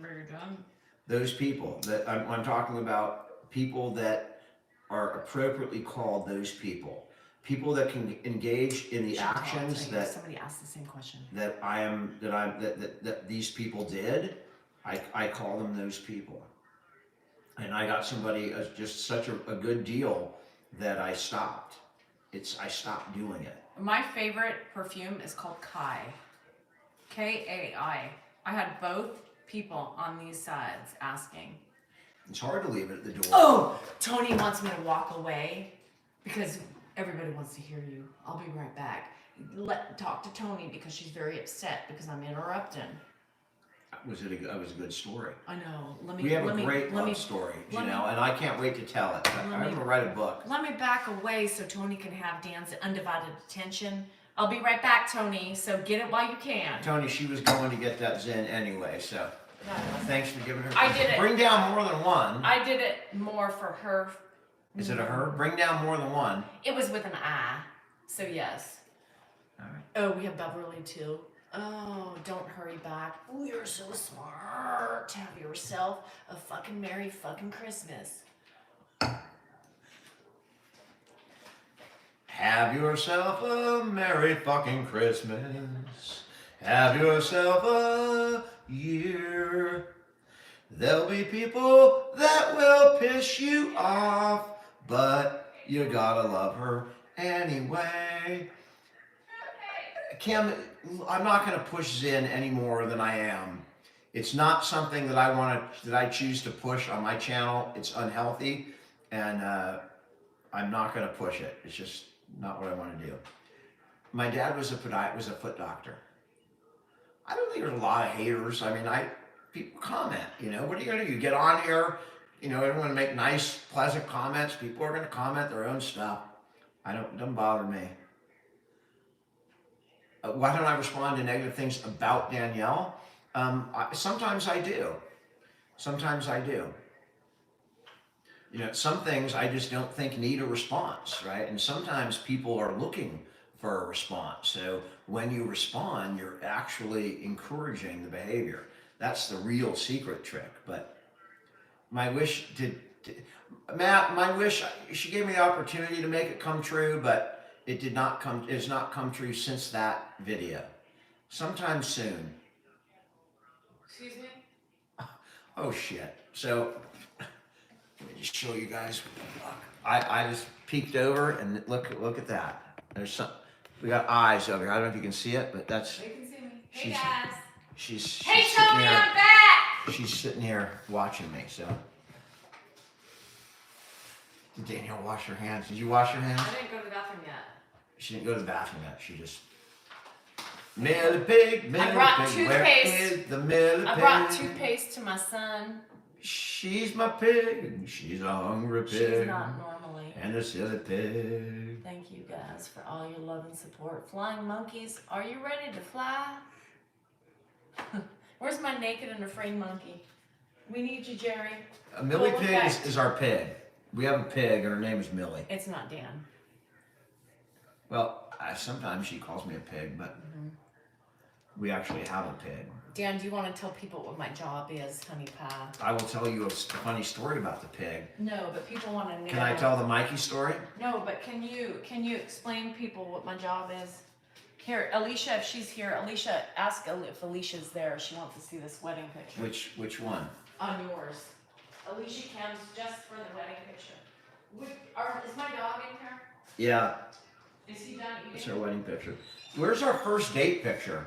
You're done. Those people that I'm talking about, people that are appropriately called those people. People that can engage in the actions that somebody asked the same question. That these people did. I call them those people. And I got somebody just such a good deal that I stopped. I stopped doing it. My favorite perfume is called Kai. Kai. I had both people on these sides asking. It's hard to leave it at the door. Oh, Tony wants me to walk away because everybody wants to hear you. I'll be right back. Talk to Tony because she's very upset because I'm interrupting. Was a good story? I know. We have a great love story, you know, and I can't wait to tell it. I'm going to write a book. Let me back away so Tony can have Dan's undivided attention. I'll be right back, Tony, so get it while you can. Tony, she was going to get that Zen anyway, so thanks for giving her. I did it. Bring down more than one. I did it more for her. Is it a her? Bring down more than one. It was with an I, so yes. All right. Oh, we have Beverly too. Oh, don't hurry back. Oh, you're so smart. Have yourself a fucking Merry fucking Christmas. Have yourself a Merry fucking Christmas. Have yourself a year. There'll be people that will piss you off, but you gotta love her anyway. Kim, I'm not gonna push Zen any more than I am. It's not something that I choose to push on my channel. It's unhealthy, and I'm not gonna push it. It's just not what I want to do. My dad was a foot doctor. I don't think there's a lot of haters. I mean, people comment, you know, what are you gonna do? You get on here, you know, everyone make nice, pleasant comments. People are gonna comment their own stuff. It doesn't bother me. Why don't I respond to negative things about Danielle? Sometimes I do. Sometimes I do. You know, some things I just don't think need a response, right? And sometimes people are looking for a response. So when you respond, you're actually encouraging the behavior. That's the real secret trick. But my wish Matt, my wish, she gave me the opportunity to make it come true, but it has not come true since that video. Sometime soon. Excuse me? Oh shit. So let me just show you guys. I just peeked over and look at that. We got eyes over here. I don't know if you can see it, but that's. You can see me. Hey guys. She's Hey sitting Tony, here, I'm back. she's sitting here watching me. So. Did Danielle wash her hands? Did you wash your hands? I didn't go to the bathroom yet. She didn't go to the bathroom yet. She just. Millie pig, Millie I brought pig, where toothpaste. is the Millie I pig? brought toothpaste to my son. She's my pig. She's a hungry pig. She's not normally. And a silly pig. Thank you guys for all your love and support. Flying monkeys, are you ready to fly? Where's my naked and afraid monkey? We need you, Jerry. A Millie Full pig effect. is our pig. We have a pig, and her name is Millie. It's not Dan. Well, sometimes she calls me a pig, but we actually have a pig. Dan, do you want to tell people what my job is, honey pie? I will tell you a funny story about the pig. No, but people want to know. Can I tell the Mikey story? No, but can you explain people what my job is? Here, Alicia, if she's here, Alicia, ask if Alicia's there. She wants to see this wedding picture. Which one? On yours. Alicia comes just for the wedding picture. Is my dog in here? Yeah, Is he done eating? it's our wedding picture. Where's our first date picture?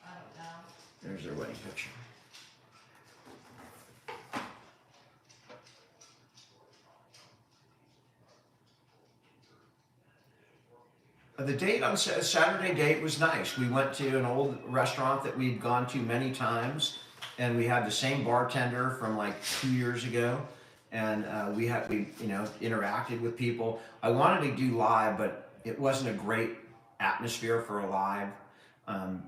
I don't know. There's their wedding picture. The date on Saturday date was nice. We went to an old restaurant that we'd gone to many times, and we had the same bartender from like 2 years ago, and we interacted with people. I wanted to do live, but it wasn't a great atmosphere for a live.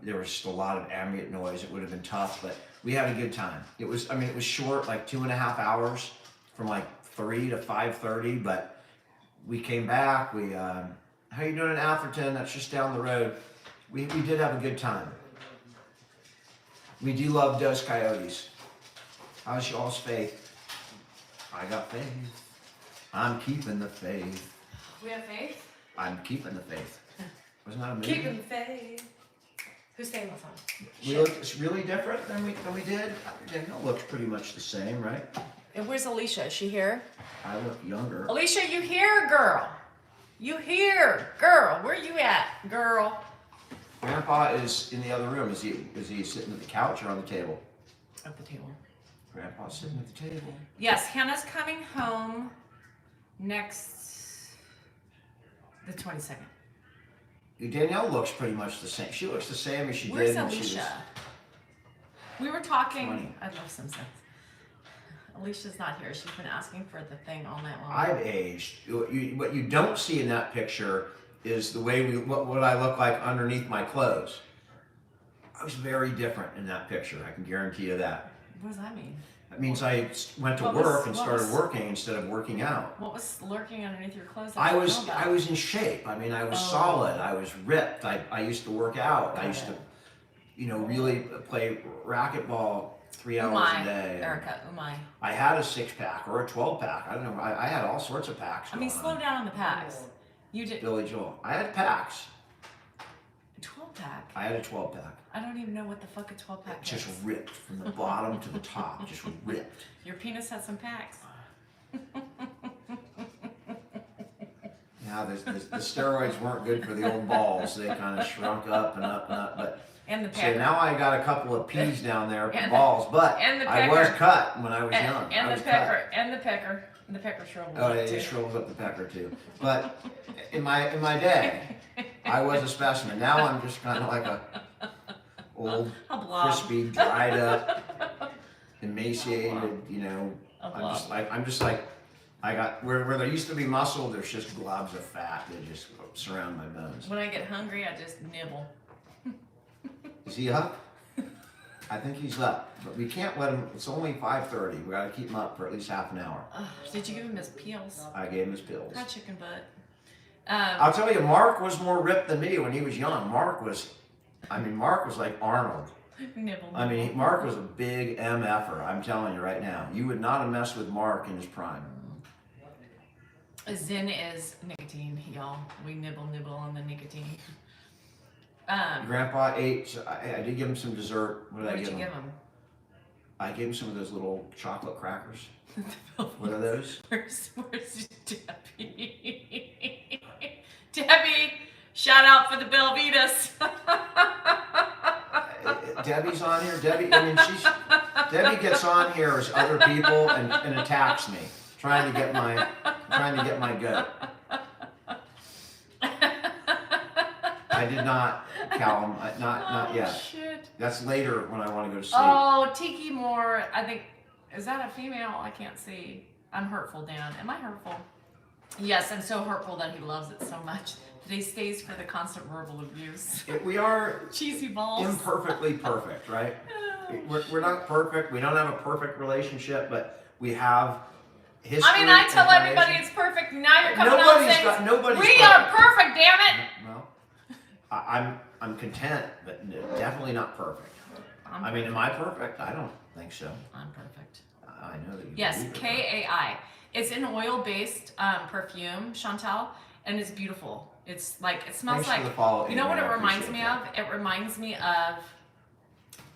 There was just a lot of ambient noise. It would have been tough, but we had a good time. It was short, like 2.5 hours, from like 3 to 5:30. But we came back. How you doing in Atherton? That's just down the road. We did have a good time. We do love Dos Coyotes. How's y'all's faith? I got faith. I'm keeping the faith. We have faith? I'm keeping the faith. Wasn't that a movie? Keeping the faith. Who's saying that song? We look really different than we did. Danielle looks pretty much the same, right? And where's Alicia? Is she here? I look younger. Alicia, you here, girl? You here, girl? Where you at, girl? Grandpa is in the other room. Is he sitting at the couch or on the table? At the table. Grandpa's sitting at the table. Yes, Hannah's coming home the 22nd. Danielle looks pretty much the same. She looks the same as she Where's did when she was. Alicia? We were talking. 20. I love Simpsons. Alicia's not here. She's been asking for the thing all night long. I've aged. What you don't see in that picture is the way what I look like underneath my clothes. I was very different in that picture. I can guarantee you that. What does that mean? That means I went to work and started working instead of working out. What was lurking underneath your clothes? I was in shape. I mean, I was solid. I was ripped. I used to work out. I used to really play racquetball 3 hours a day. Erica, umai. I had a 6-pack or a 12-pack. I don't know. I had all sorts of packs. I mean, slow down on the packs. You did Billy Joel. I had packs. 12-pack. I had a 12-pack. I don't even know what the fuck a 12-pack is. Just ripped from the bottom to the top. Just ripped. Your penis had some packs. Yeah, the steroids weren't good for the old balls. They kind of shrunk up and up and up. But And the so pecker. now I got a couple of P's down there for And balls. But and the I was pecker. cut when I was young. I And was the cut. pecker. And the pecker. And the pecker shrivels Oh, up it too. shrivels up the pecker too. But in my day, I was a specimen. Now I'm just kind of like a old, A blob. crispy, dried up, emaciated. A I'm just like I got where there used to be muscle. There's just globs of fat that just surround my bones. When I get hungry, I just nibble. Is he up? I think he's up, but we can't let him. It's only 5:30. We got to keep him up for at least half an hour. Did you give him his peels? I gave him his pills. Hi, chicken butt. I'll tell you, Mark was more ripped than me when he was young. Mark was like Arnold. Nibble. I mean, Mark was a big MFer. I'm telling you right now. You would not have messed with Mark in his prime. Zen is nicotine, y'all. We nibble on the nicotine. Grandpa ate. So I did give him some dessert. What What did you give him? I gave him some of those little chocolate crackers. What are those? Where's Debbie? Debbie, shout out for the Belvitas. Debbie's on here. Debbie gets on here as other people and attacks me, trying to get my goat. I did not, Callum. Not yet. Shit. That's later when I want to go to sleep. Oh, Tiki Moore. I think, is that a female? I can't see. I'm hurtful, Dan. Am I hurtful? Yes, I'm so hurtful that he loves it so much that he stays for the constant verbal abuse. We are Cheesy balls. imperfectly perfect, right? We're not perfect. We don't have a perfect relationship, but we have history. I mean, I tell and everybody foundation. it's perfect. Now you're coming out saying nobody's we perfect. are perfect. Damn it! Well, I'm content, but definitely not perfect. I mean, am I perfect? I don't think so. I'm perfect. I know that you. Yes, believe it. KAI. It's an oil-based perfume, Chantal, and it's beautiful. It's like it smells Thanks for like. the follow, You know what it Amy, I reminds me appreciate of? It reminds me of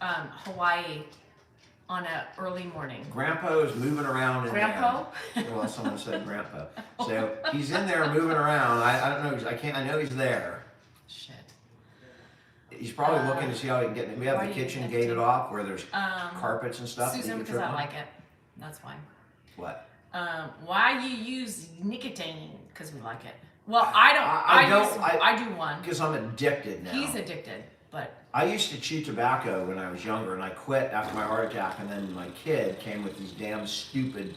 Hawaii on an early morning. Grandpa is moving around in Grandpa? there. Well, someone said Grandpa. So he's in there moving around. I don't know. I know he's there. Shit. He's probably looking to see how he can get. We have why the do you kitchen have gated to- off where there's carpets and stuff. that Susan, you can because trip I on. like it. That's why. What? Why you use nicotine? Because we like it. Well, I do one. Because I'm addicted now. He's addicted, but I used to chew tobacco when I was younger, and I quit after my heart attack. And then my kid came with these damn stupid,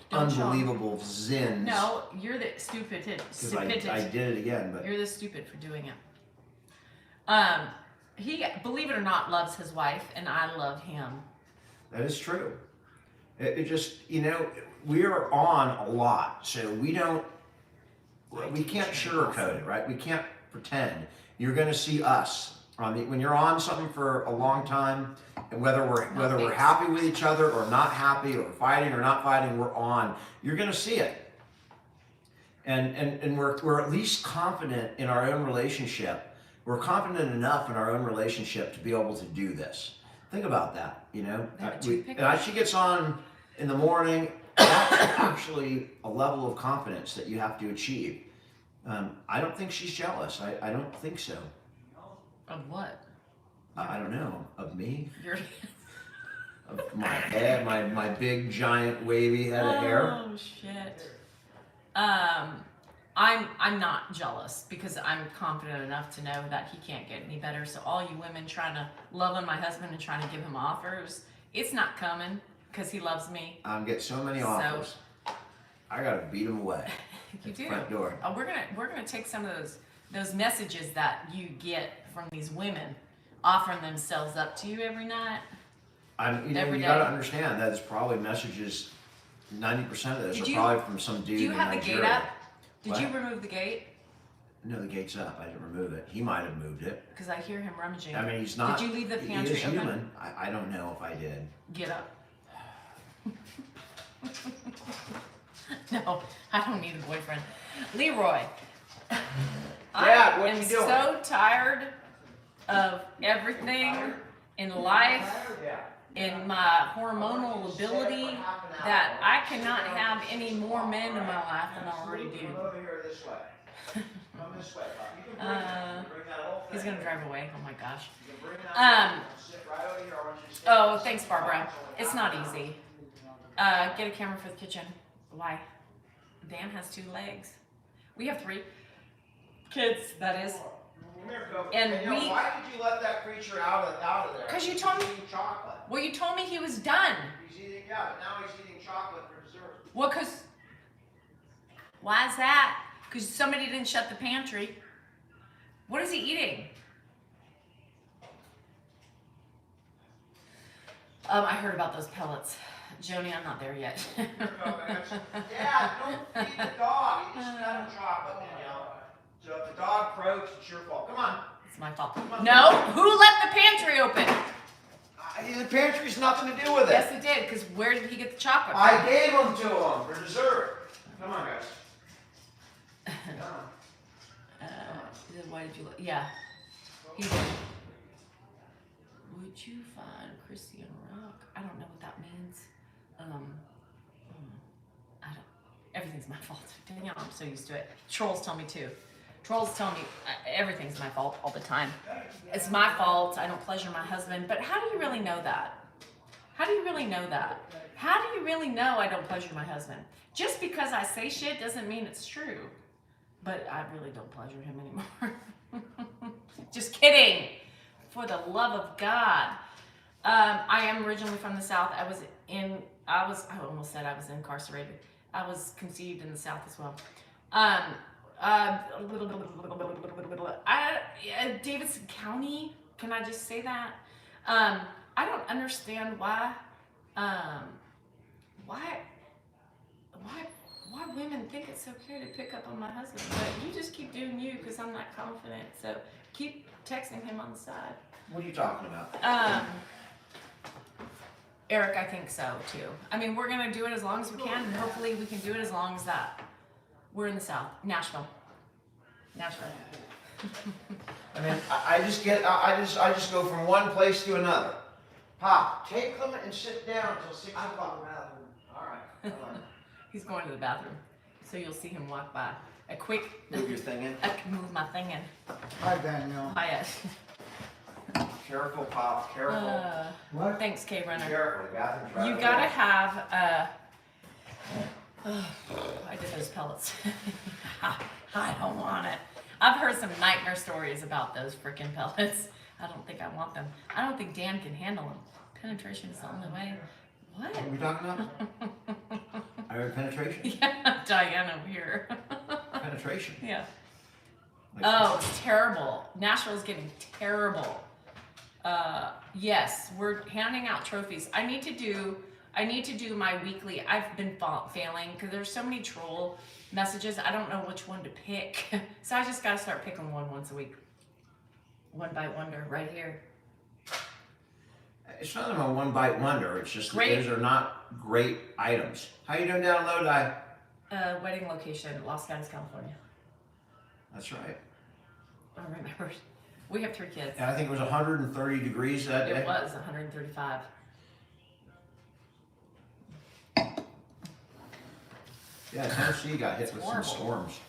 Don't show 'em. unbelievable zins. no, you're the stupid. Because I did it again, but You're the stupid for doing it. He, believe it or not, loves his wife, and I love him. that is true. It just, we are on a lot, so we can't sugarcoat it, right? We can't pretend. You're going to see us when you're on something for a long time, and whether we're happy with each other or not happy, or fighting or not fighting, we're on. You're going to see it, and we're at least confident in our own relationship. We're confident enough in our own relationship to be able to do this. Think about that, she gets on in the morning. That's actually a level of confidence that you have to achieve. I don't think she's jealous. I don't think so. Of what? I don't know. Of me? You're. Of my head, my big, giant, wavy head of hair? Oh shit. I'm not jealous because I'm confident enough to know that he can't get any better. So all you women trying to love on my husband and trying to give him offers, it's not coming because he loves me. I'm getting so many offers. I gotta beat him away. You at the do. front door. Oh, we're gonna take some of those messages that you get from these women offering themselves up to you every night. You Every gotta day. understand that it's probably messages. 90% of those Did are you- probably from some dude. Do you in have the Nigeria. gate up? Did What? you remove the gate? No, the gate's up. I didn't remove it. He might have moved it. Because I hear him rummaging. I mean, he's not. Did you leave the He pantry is open? human. I don't know if I did. Get up. No, I don't need a boyfriend. Leroy. Dad, what I am you doing? so tired of everything in life, in my hormonal ability, that I cannot have any more men in my life than I already do. He's gonna drive away. Oh my gosh. Oh, thanks, Barbara. It's not easy. Get a camera for the kitchen. Why? Dan has 2 legs. We have 3 kids. That is. And why did you let that creature out of there? Because you told me. He's eating chocolate. Well, you told me he was done. He's eating, but now he's eating chocolate for dessert. Well, because. Why is that? Because somebody didn't shut the pantry. What is he eating? I heard about those pellets. Joni, I'm not there yet. Yeah, don't feed the dog. You just fed him chocolate, Danielle. So if the dog croaks, it's your fault. Come on. It's my fault. No, who let the pantry open? The pantry's nothing to do with it. Yes, it did. Because where did he get the chocolate? I gave them to him for dessert. Come on, guys. Why did you? Yeah, he did. Would you find Chrissy and Rock? I don't know what that means. I don't. Everything's my fault. Danielle, I'm so used to it. Trolls tell me too. Trolls tell me everything's my fault all the time. It's my fault. I don't pleasure my husband. But how do you really know that? How do you really know that? How do you really know I don't pleasure my husband? Just because I say shit doesn't mean it's true. But I really don't pleasure him anymore. Just kidding. For the love of God. I am originally from the South. I almost said I was incarcerated. I was conceived in the South as well. Davidson County. Can I just say that? I don't understand why women think it's okay to pick up on my husband, but you just keep doing you because I'm not confident. So keep texting him on the side. What are you talking about? Eric, I think so too. I mean, we're gonna do it as long as we can, and hopefully we can do it as long as that. We're in the South, Nashville. I mean, I just go from one place to another. Pop, take them and sit down until 6 o'clock. All right. He's going to the bathroom, so you'll see him walk by. A quick. Move your thing in. I can move my thing in. Hi, Danielle. Hiya. Careful, Pop. Careful. What? Thanks, K Runner. Careful. The bathroom's right You over gotta there. have. I did those pellets. I don't want it. I've heard some nightmare stories about those freaking pellets. I don't think I want them. I don't think Dan can handle them. Penetration is the only way. What? What are we talking about? I heard penetration. Yeah, Diane over here. Penetration. Yeah. Like, Oh, it's terrible. Nashville's getting terrible. Yes, we're handing out trophies. I need to do my weekly. I've been failing because there's so many troll messages. I don't know which one to pick. So I just got to start picking one once a week. One bite wonder right here. It's not a one-bite wonder. It's just that Great. those are not great items. How you doing down low, Di? Wedding location, Los Gatos, California. That's right. I remember. We have 3 kids. And I think it was 130 degrees that day. It was 135. Yeah, Tennessee got hit with some horrible. storms.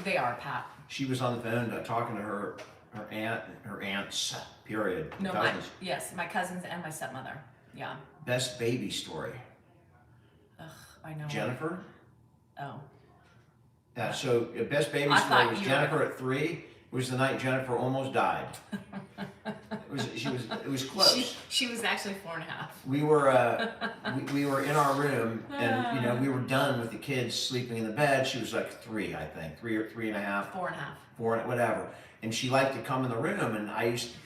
They are, Pat. She was on the phone talking to her aunts, period. No, cousins. my cousins and my stepmother. Yeah. Best baby story. Ugh, I know. Jennifer? Oh. Yeah, so best baby I story thought was you Jennifer at 3. It was the night Jennifer almost died. It was close. She was actually 4.5. We were in our room, and we were done with the kids sleeping in the bed. She was like 3, I think, 3 or 3.5, 4.5. 4, whatever. And she liked to come in the room, and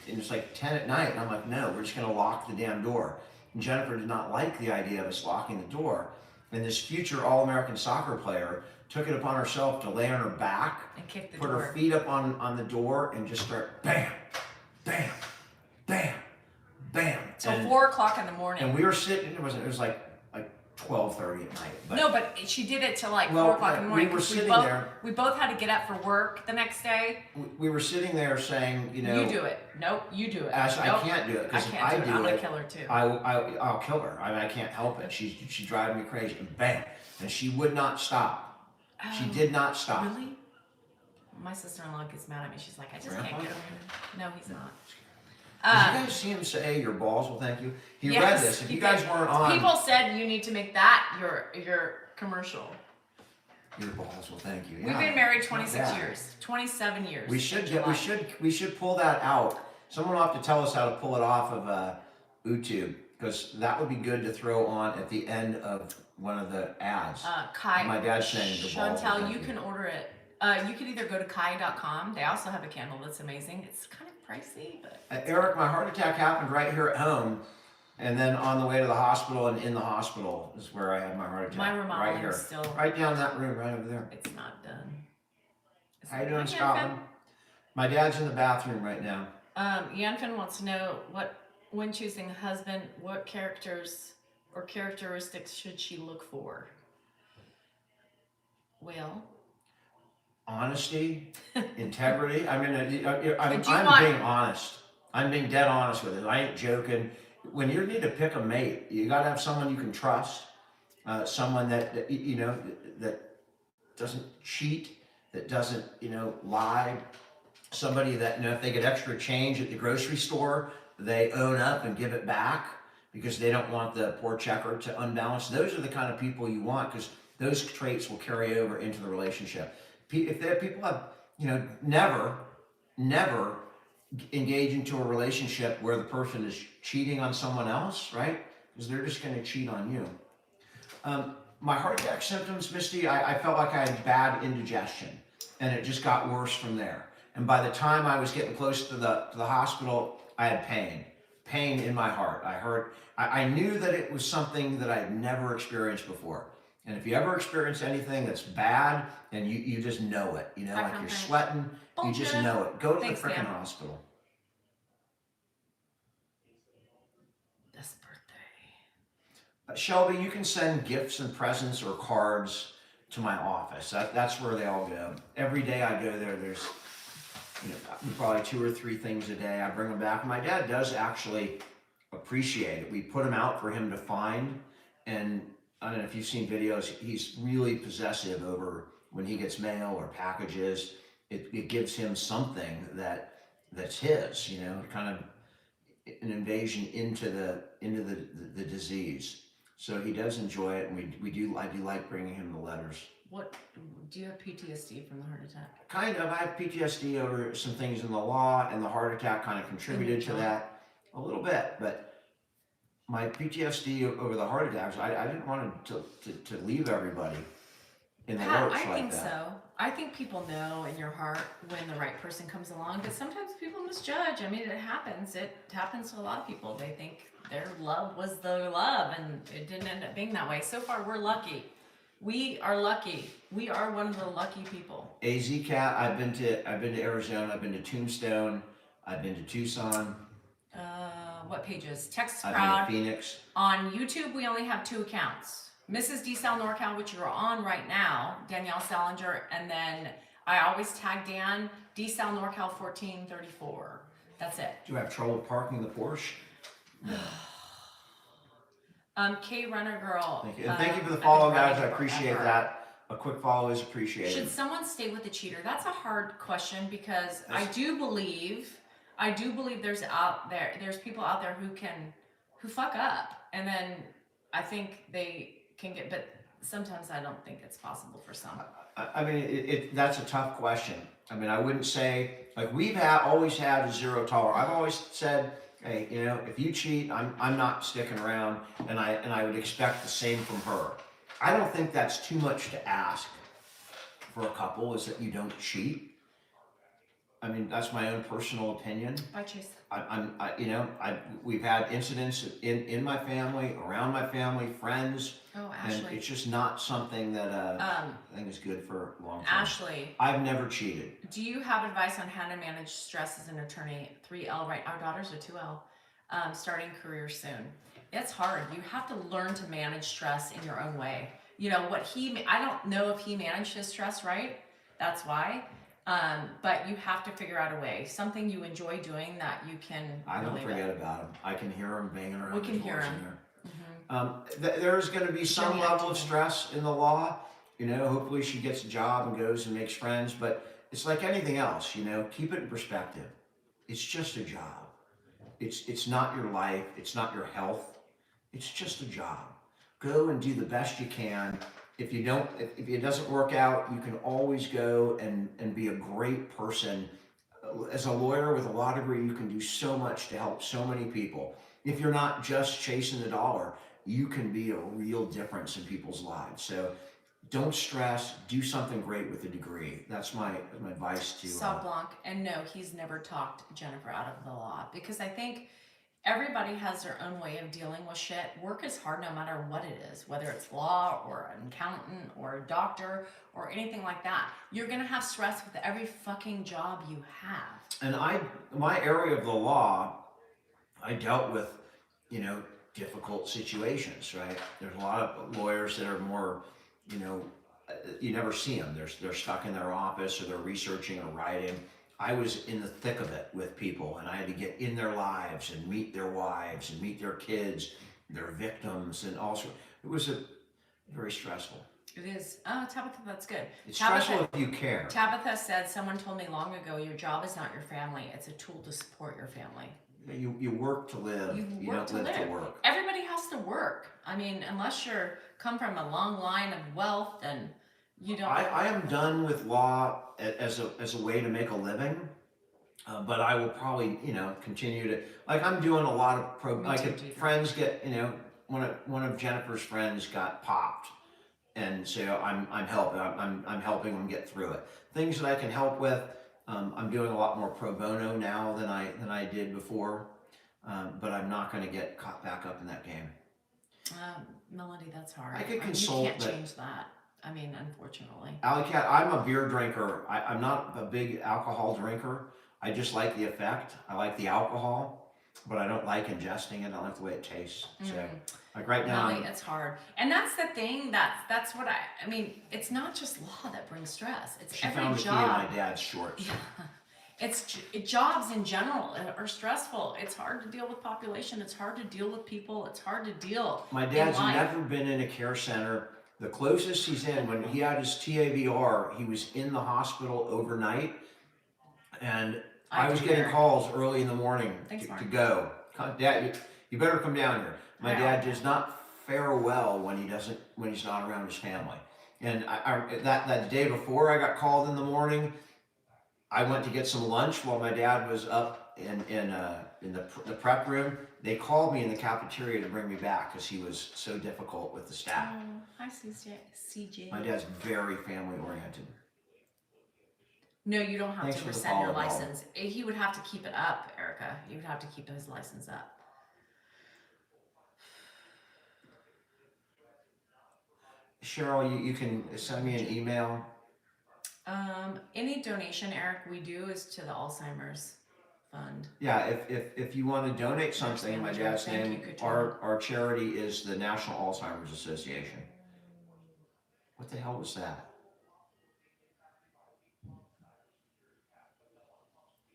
it was like 10 at night, and I'm like, no, we're just gonna lock the damn door. And Jennifer did not like the idea of us locking the door. And this future All-American soccer player took it upon herself to lay on her back, And kick the put door. her feet up on the door, and just start bam, bam, bam, bam. Till 4 o'clock in the morning. And we were sitting. It was like 12:30 at night. But, no, but she did it till like well, 4 o'clock in the morning. we were 'cause sitting both, there. We both had to get up for work the next day. We were sitting there saying, you know, You do it. Nope, you do it. Ash, nope. I can't do it I because if can't I do it. do I'm gonna it, kill her too. I'll kill her. I can't help it. She drives me crazy. And bam, and she would not stop. She did not stop. Really? My sister-in-law gets mad at me. She's like, I just Grandpa? can't get over it. No, he's not. Did you guys see him say your balls will thank you? He read Yes, this. If he you guys did. weren't on, People said you need to make that your commercial. your balls will thank you. We've Yeah. been married 26 Yeah. years, 27 years. We should in get. July. We should pull that out. Someone will have to tell us how to pull it off of YouTube, because that would be good to throw on at the end of one of the ads. Kai. My dad's saying the balls will Chantel, thank you you. can order it. You could either go to kai.com. They also have a candle that's amazing. It's kind of pricey, but Eric, my heart attack happened right here at home, and then on the way to the hospital, and in the hospital is where I had my heart attack. my right remodeling here, is still. right down that room, right over there. It's not done. How you doing, Scotland? My dad's in the bathroom right now. Yanfin wants to know when choosing a husband, what characters or characteristics should she look for? Well, Honesty, integrity. I mean, I'm But you want- being honest. I'm being dead honest with it. I ain't joking. When you need to pick a mate, you got to have someone you can trust, someone that you know that doesn't cheat, that doesn't lie. Somebody that if they get extra change at the grocery store, they own up and give it back because they don't want the poor checker to unbalance. Those are the kind of people you want, because those traits will carry over into the relationship. If people have, never engage into a relationship where the person is cheating on someone else, right? Because they're just going to cheat on you. My heart attack symptoms, Misty, I felt like I had bad indigestion, and it just got worse from there. And by the time I was getting close to the hospital, I had pain in my heart. I knew that it was something that I had never experienced before. And if you ever experience anything that's bad, and you just know it, like you're sweating, you just know it. Go to the freaking hospital. this birthday. Shelby, you can send gifts and presents or cards to my office. That's where they all go. Every day I go there, there's probably 2 or 3 things a day. I bring them back. My dad does actually appreciate it. We put them out for him to find, and I don't know if you've seen videos, he's really possessive over when he gets mail or packages. It gives him something that's his, kind of an invasion into the disease. So he does enjoy it, and I do like bringing him the letters. What do you have PTSD from the heart attack? Kind of. I have PTSD over some things in the law, and the heart attack kind of contributed to that a little bit. But my PTSD over the heart attacks, I didn't want to leave everybody in the lurch like that. I think so. I think people know in your heart when the right person comes along, but sometimes people misjudge. I mean, it happens. It happens to a lot of people. They think their love was their love, and it didn't end up being that way. So far, we're lucky. We are lucky. We are one of the lucky people. AZ Cat, I've been to Arizona, I've been to Tombstone, I've been to Tucson. What pages? Texas I've Proud. been to Phoenix. On YouTube, we only have 2 accounts. Mrs. D. Sal NorCal, which you're on right now, Danielle Salinger, and then I always tag Dan, D. Sal NorCal 1434. That's it. Do you have trouble parking the Porsche? No. K Runner Girl. Thank you. And thank you for the I've follow, been guys. running I appreciate forever. that. A quick follow is appreciated. Should someone stay with a cheater? That's a hard question, because I do believe there's people out there who fuck up, and then I think they can get, but sometimes I don't think it's possible for some. I mean, that's a tough question. I mean, I wouldn't say, like, we've always had a zero tolerance. I've always said, hey, if you cheat, I'm not sticking around, and I would expect the same from her. I don't think that's too much to ask for a couple, is that you don't cheat. I mean, that's my own personal opinion. Bye, Chase. We've had incidents in my family, around my family, friends, Oh, and Ashley. it's just not something that I think is good for long term. Ashley, I've never cheated. do you have advice on how to manage stress as an attorney? 3L, right? Our daughters are 2L. Starting career soon. It's hard. You have to learn to manage stress in your own way. You know what I don't know if he managed his stress right. That's why. But you have to figure out a way, something you enjoy doing that you can. I don't forget about him. I can hear him banging around. We can hear him. There's going to be some level of stress in the law. Hopefully she gets a job and goes and makes friends. But it's like anything else. Keep it in perspective. It's just a job. It's not your life. It's not your health. It's just a job. Go and do the best you can. If it doesn't work out, you can always go and be a great person. As a lawyer with a law degree, you can do so much to help so many people. If you're not just chasing the dollar, you can be a real difference in people's lives. So don't stress, do something great with a degree. That's my advice to Saul Blanc. And no, he's never talked Jennifer out of the law, because I think everybody has their own way of dealing with shit. Work is hard no matter what it is, whether it's law or an accountant or a doctor or anything like that. You're gonna have stress with every fucking job you have. And my area of the law, I dealt with, difficult situations, right? There's a lot of lawyers that are more, you never see them. They're stuck in their office, or they're researching or writing. I was in the thick of it with people, and I had to get in their lives and meet their wives and meet their kids, their victims, and also it was very stressful. It is. Oh, Tabitha, that's good. It's stressful if you care. Tabitha said, someone told me long ago, your job is not your family. It's a tool to support your family. You work to live. You don't live to work. Everybody has to work. I mean, unless you're come from a long line of wealth, then you don't. I am done with law as a way to make a living, but I will probably continue to, like, I'm doing a lot of if friends get one of Jennifer's friends got popped, and so I'm helping them get through it. Things that I can help with. I'm doing a lot more pro bono now than I did before, but I'm not going to get caught back up in that game. Melody, that's hard. I could consult. You can't change that. I mean, unfortunately. Alley Cat, I'm a beer drinker. I'm not a big alcohol drinker. I just like the effect. I like the alcohol, but I don't like ingesting it. I don't like the way it tastes. So, like right now, Melody, it's hard. And that's the thing. That's what I mean. It's not just law that brings stress. It's she every found the key in job. my dad's shorts. Yeah. Jobs in general are stressful. It's hard to deal with population. It's hard to deal with people. It's hard to deal. My dad's never been in a care center. The closest he's in, when he had his TAVR, he was in the hospital overnight, and I was getting calls early in the morning to go. Dad, you better come down here. My dad does not fare well when he's not around his family. And that day before I got called in the morning, I went to get some lunch while my dad was up in the prep room. They called me in the cafeteria to bring me back because he was so difficult with the staff. Oh, hi, CJ. My dad's very family oriented. No, you don't have to rescind your license. He would have to keep it up, Erica. You would have to keep his license up. Cheryl, you can send me an email. Any donation, Eric, we do is to the Alzheimer's Fund. Yeah, if you want to donate something in my dad's name, our charity is the National Alzheimer's Association. What the hell was that?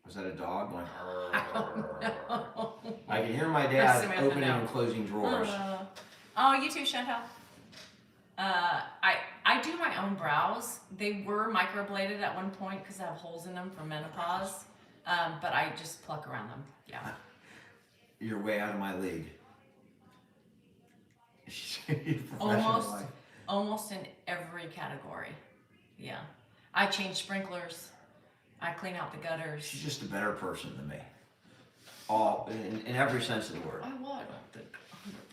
Was that a dog going? I don't know. I can hear my dad opening and closing drawers. Oh, you too, Chantal. I do my own brows. They were microbladed at one point because I have holes in them from menopause. But I just pluck around them. Yeah. You're way out of my league. Almost in every category. Yeah. I change sprinklers. I clean out the gutters. She's just a better person than me. All in every sense of the word. I would.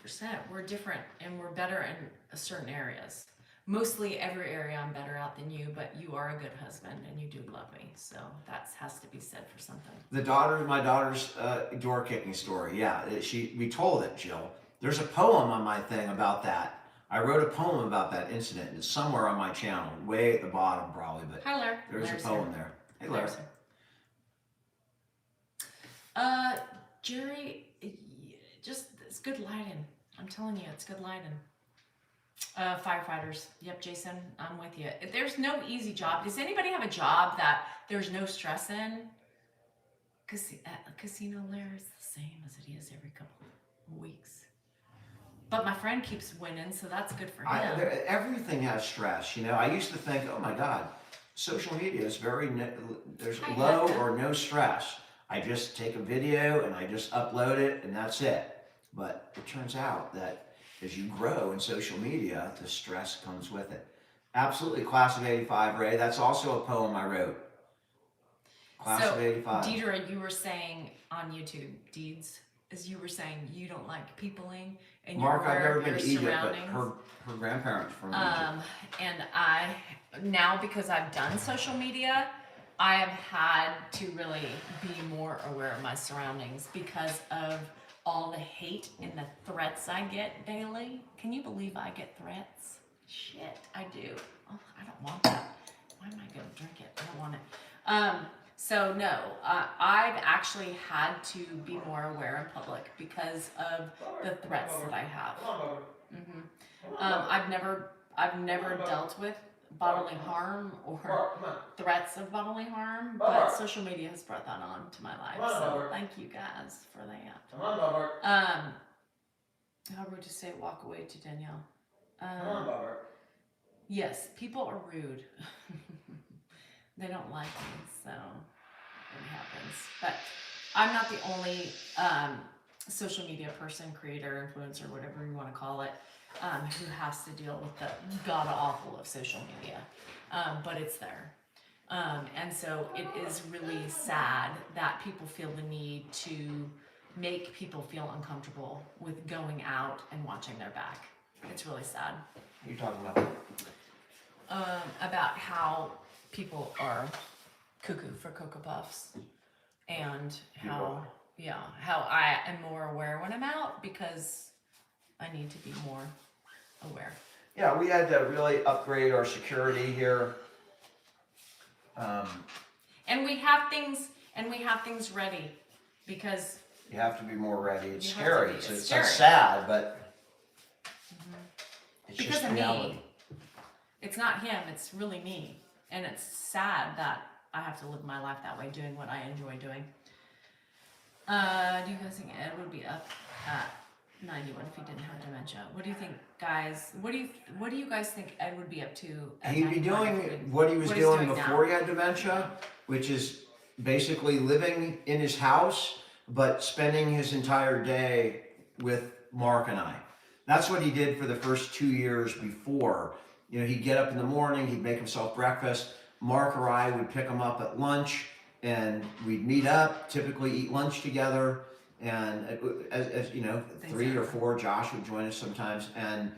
100%. We're different and we're better in certain areas. mostly every area I'm better at than you, but you are a good husband and you do love me. So that has to be said for something. My daughter's door kicking story. Yeah, we told it, Jill. There's a poem on my thing about that. I wrote a poem about that incident. It's somewhere on my channel, way at the bottom probably, but Hi, Lair. there's Lair's a poem here. there. Hey, Lair. Jerry, it's good lighting. I'm telling you, it's good lighting. Firefighters. Yep, Jason, I'm with you. There's no easy job. Does anybody have a job that there's no stress in? Casino Lair is the same as it is every couple of weeks. But my friend keeps winning, so that's good for him. Everything has stress, you know. I used to think, oh my God, social media is there's low or no stress. I just take a video and I just upload it and that's it. But it turns out that as you grow in social media, the stress comes with it. Absolutely, Class of 85, Ray. That's also a poem I wrote. Class of 85. Deidre, you were saying on YouTube, Deeds, as you were saying, you don't like peopling and you're Mark, I've aware never of been your to Egypt, but surroundings. her grandparents from Egypt. And I, now because I've done social media, I have had to really be more aware of my surroundings because of all the hate and the threats I get daily. Can you believe I get threats? Shit, I do. Oh, I don't want that. Why am I going to drink it? I don't want it. So no, I've actually had to be more aware in public because of the threats that I have. I've never dealt with bodily harm or threats of bodily harm, but social media has brought that on to my life. So thank you guys for that. How rude to say walk away to Danielle. Yes, people are rude. They don't like me, so it happens. But I'm not the only social media person, creator, influencer, whatever you want to call it, who has to deal with the god awful of social media. But it's there. And so it is really sad that people feel the need to make people feel uncomfortable with going out and watching their back. It's really sad. What are you talking about? About how people are cuckoo for Cocoa Puffs and how I am more aware when I'm out because I need to be more aware. Yeah, we had to really upgrade our security here. And we have things ready because you have to be more ready. It's You have scary. to be. It's Scary. sad, but it's because just of reality. me. It's not him, it's really me. And it's sad that I have to live my life that way, doing what I enjoy doing. Do you guys think Ed would be up at 91 if he didn't have dementia? What do you think, guys? What do you guys think Ed would be up to? At He'd be 91 doing if he didn't- what he was what he's doing doing before now? he had dementia, which is basically living in his house, but spending his entire day with Mark and I. That's what he did for the first 2 years before. You know, he'd get up in the morning, he'd make himself breakfast. Mark or I would pick him up at lunch, and we'd meet up, typically eat lunch together. And as you know, 3 or 4, Josh would join us sometimes, and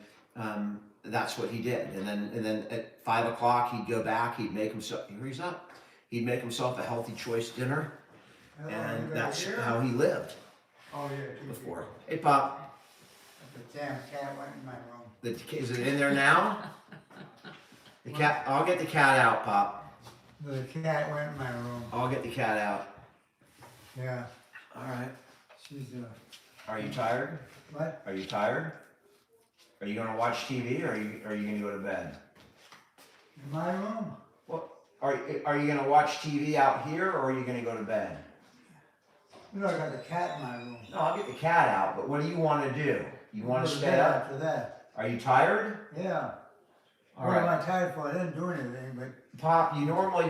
that's what he did. And then at 5 o'clock, he'd go back. He'd make himself. Here he's up. He'd make himself a healthy choice dinner, and that's how he lived Oh, yeah. before. Hey, Pop. The damn cat went in my room. Is it in there now? The cat. I'll get the cat out, Pop. The cat went in my room. I'll get the cat out. Yeah, All right. she's Are you tired? what? Are you tired? Are you gonna watch TV, or are you gonna go to bed? In my room? What? Are you gonna watch TV out here, or are you gonna go to bed? You know, I got the cat in my room. No, I'll get the cat out. But what do you want to do? You want to Go stay bed up? after that. Are you tired? Yeah. All What am right. I tired for? I didn't do anything, but Pop, you normally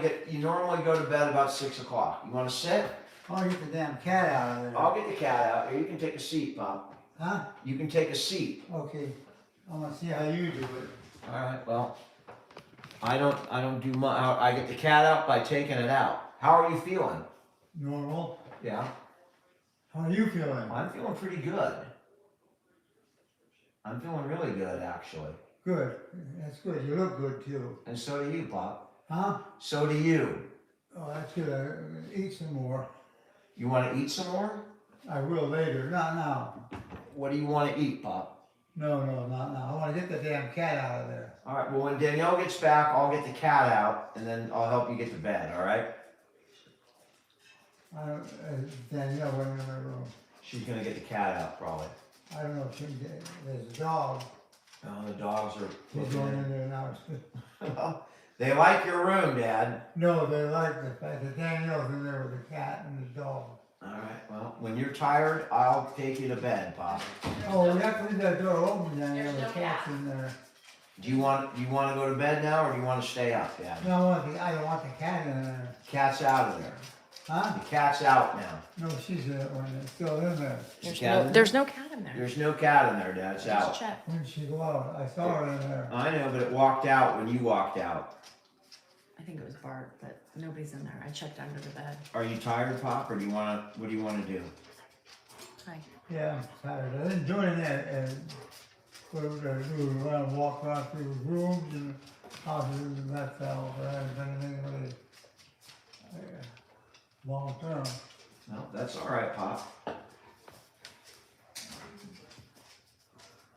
go to bed about 6 o'clock. You want to sit? I'll get the damn cat out of there. I'll get the cat out. Or you can take a seat, Pop. Huh? You can take a seat. Okay. I want to see how you do it. All right. Well, I don't do much. I get the cat out by taking it out. How are you feeling? Normal. Yeah. How are you feeling? I'm feeling pretty good. I'm feeling really good, actually. Good. That's good. You look good too. And so do you, Pop. Huh? So do you. Oh, that's good. Eat some more. You want to eat some more? I will later. Not now. What do you want to eat, Pop? No, not now. I want to get the damn cat out of there. All right, well, when Danielle gets back, I'll get the cat out, and then I'll help you get to bed, all right? Danielle went in my room. She's going to get the cat out, probably. I don't know if she can get, there's a dog. Oh, the dogs are... He's going in there now. Well, they like your room, Dad. No, they like the fact that Danielle's in there with the cat and the dog. All right, well, when you're tired, I'll take you to bed, Pop. Oh, we have to leave that door open, Danielle. There's The no cat's cat. in there. Do you want to go to bed now, or do you want to stay up, Dad? No, I don't want the cat in there. Cat's out of there. Huh? The cat's out now. No, she's in it when it's still in there. There's no cat in there. There's no cat in there, Dad. It's out. Just check. When did she go out? I saw her in there. I know, but it walked out when you walked out. I think it was Bart, but nobody's in there. I checked under the bed. Are you tired, Pop, or do you want to? What do you want to do? Hi. Yeah, I'm tired. I didn't do anything. What we gotta do, we around, walk around through the rooms and houses and that's all. But I haven't done anything really long term. No, that's all right, Pop.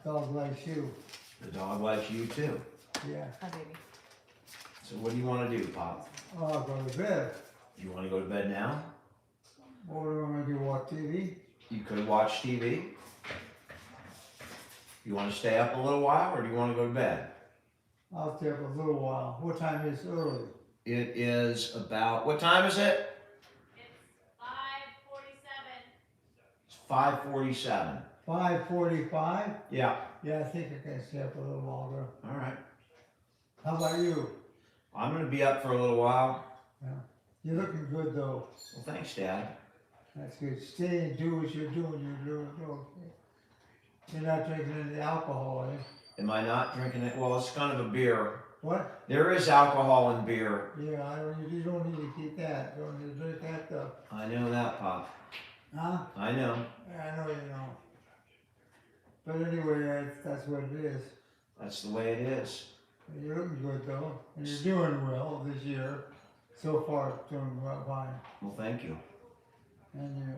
Dog likes you. The dog likes you too. Yeah. Hi, baby. So what do you want to do, Pop? Oh, I'll go to bed. Do you want to go to bed now? What do you want me to do? Watch TV? You could watch TV. You want to stay up a little while, or do you want to go to bed? I'll stay up a little while. What time is it early? It is about, what time is it? It's 5:47. It's 5:47. 5:45? Yeah. Yeah, I think I can stay up a little longer. All right. How about you? I'm going to be up for a little while. Yeah. You're looking good though. Well, thanks, Dad. That's good. Stay and do what you're doing. You're doing okay. You're not drinking any alcohol, eh? Am I not drinking it? Well, it's kind of a beer. What? There is alcohol in beer. Yeah, you don't need to keep that. You don't need to drink that stuff. I know that, Pop. Huh? I know. Yeah, I know you know. But anyway, that's what it is. That's the way it is. You're looking good though. And you're doing well this year. So far, doing well, fine. Well, thank you. And you,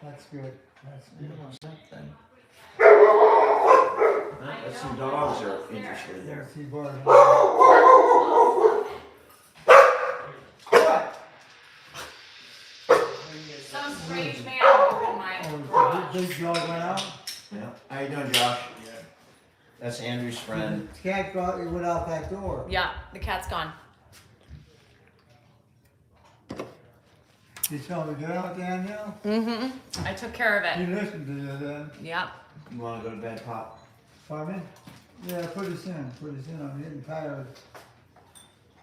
that's good. That's good. What's that then? That's some dogs are interested there. See, Bart. Some strange man opened my Oh, garage. the big dog went out? Yeah. How you doing, Josh? That's Andrew's friend. The cat went out that door. Yeah, the cat's gone. You tell me to get out, Danielle? Mm-hmm. I took care of You it. listened to you then. Yeah. You want to go to bed, Pop? Pardon me? Yeah, put us in. Put us in. I'm getting tired.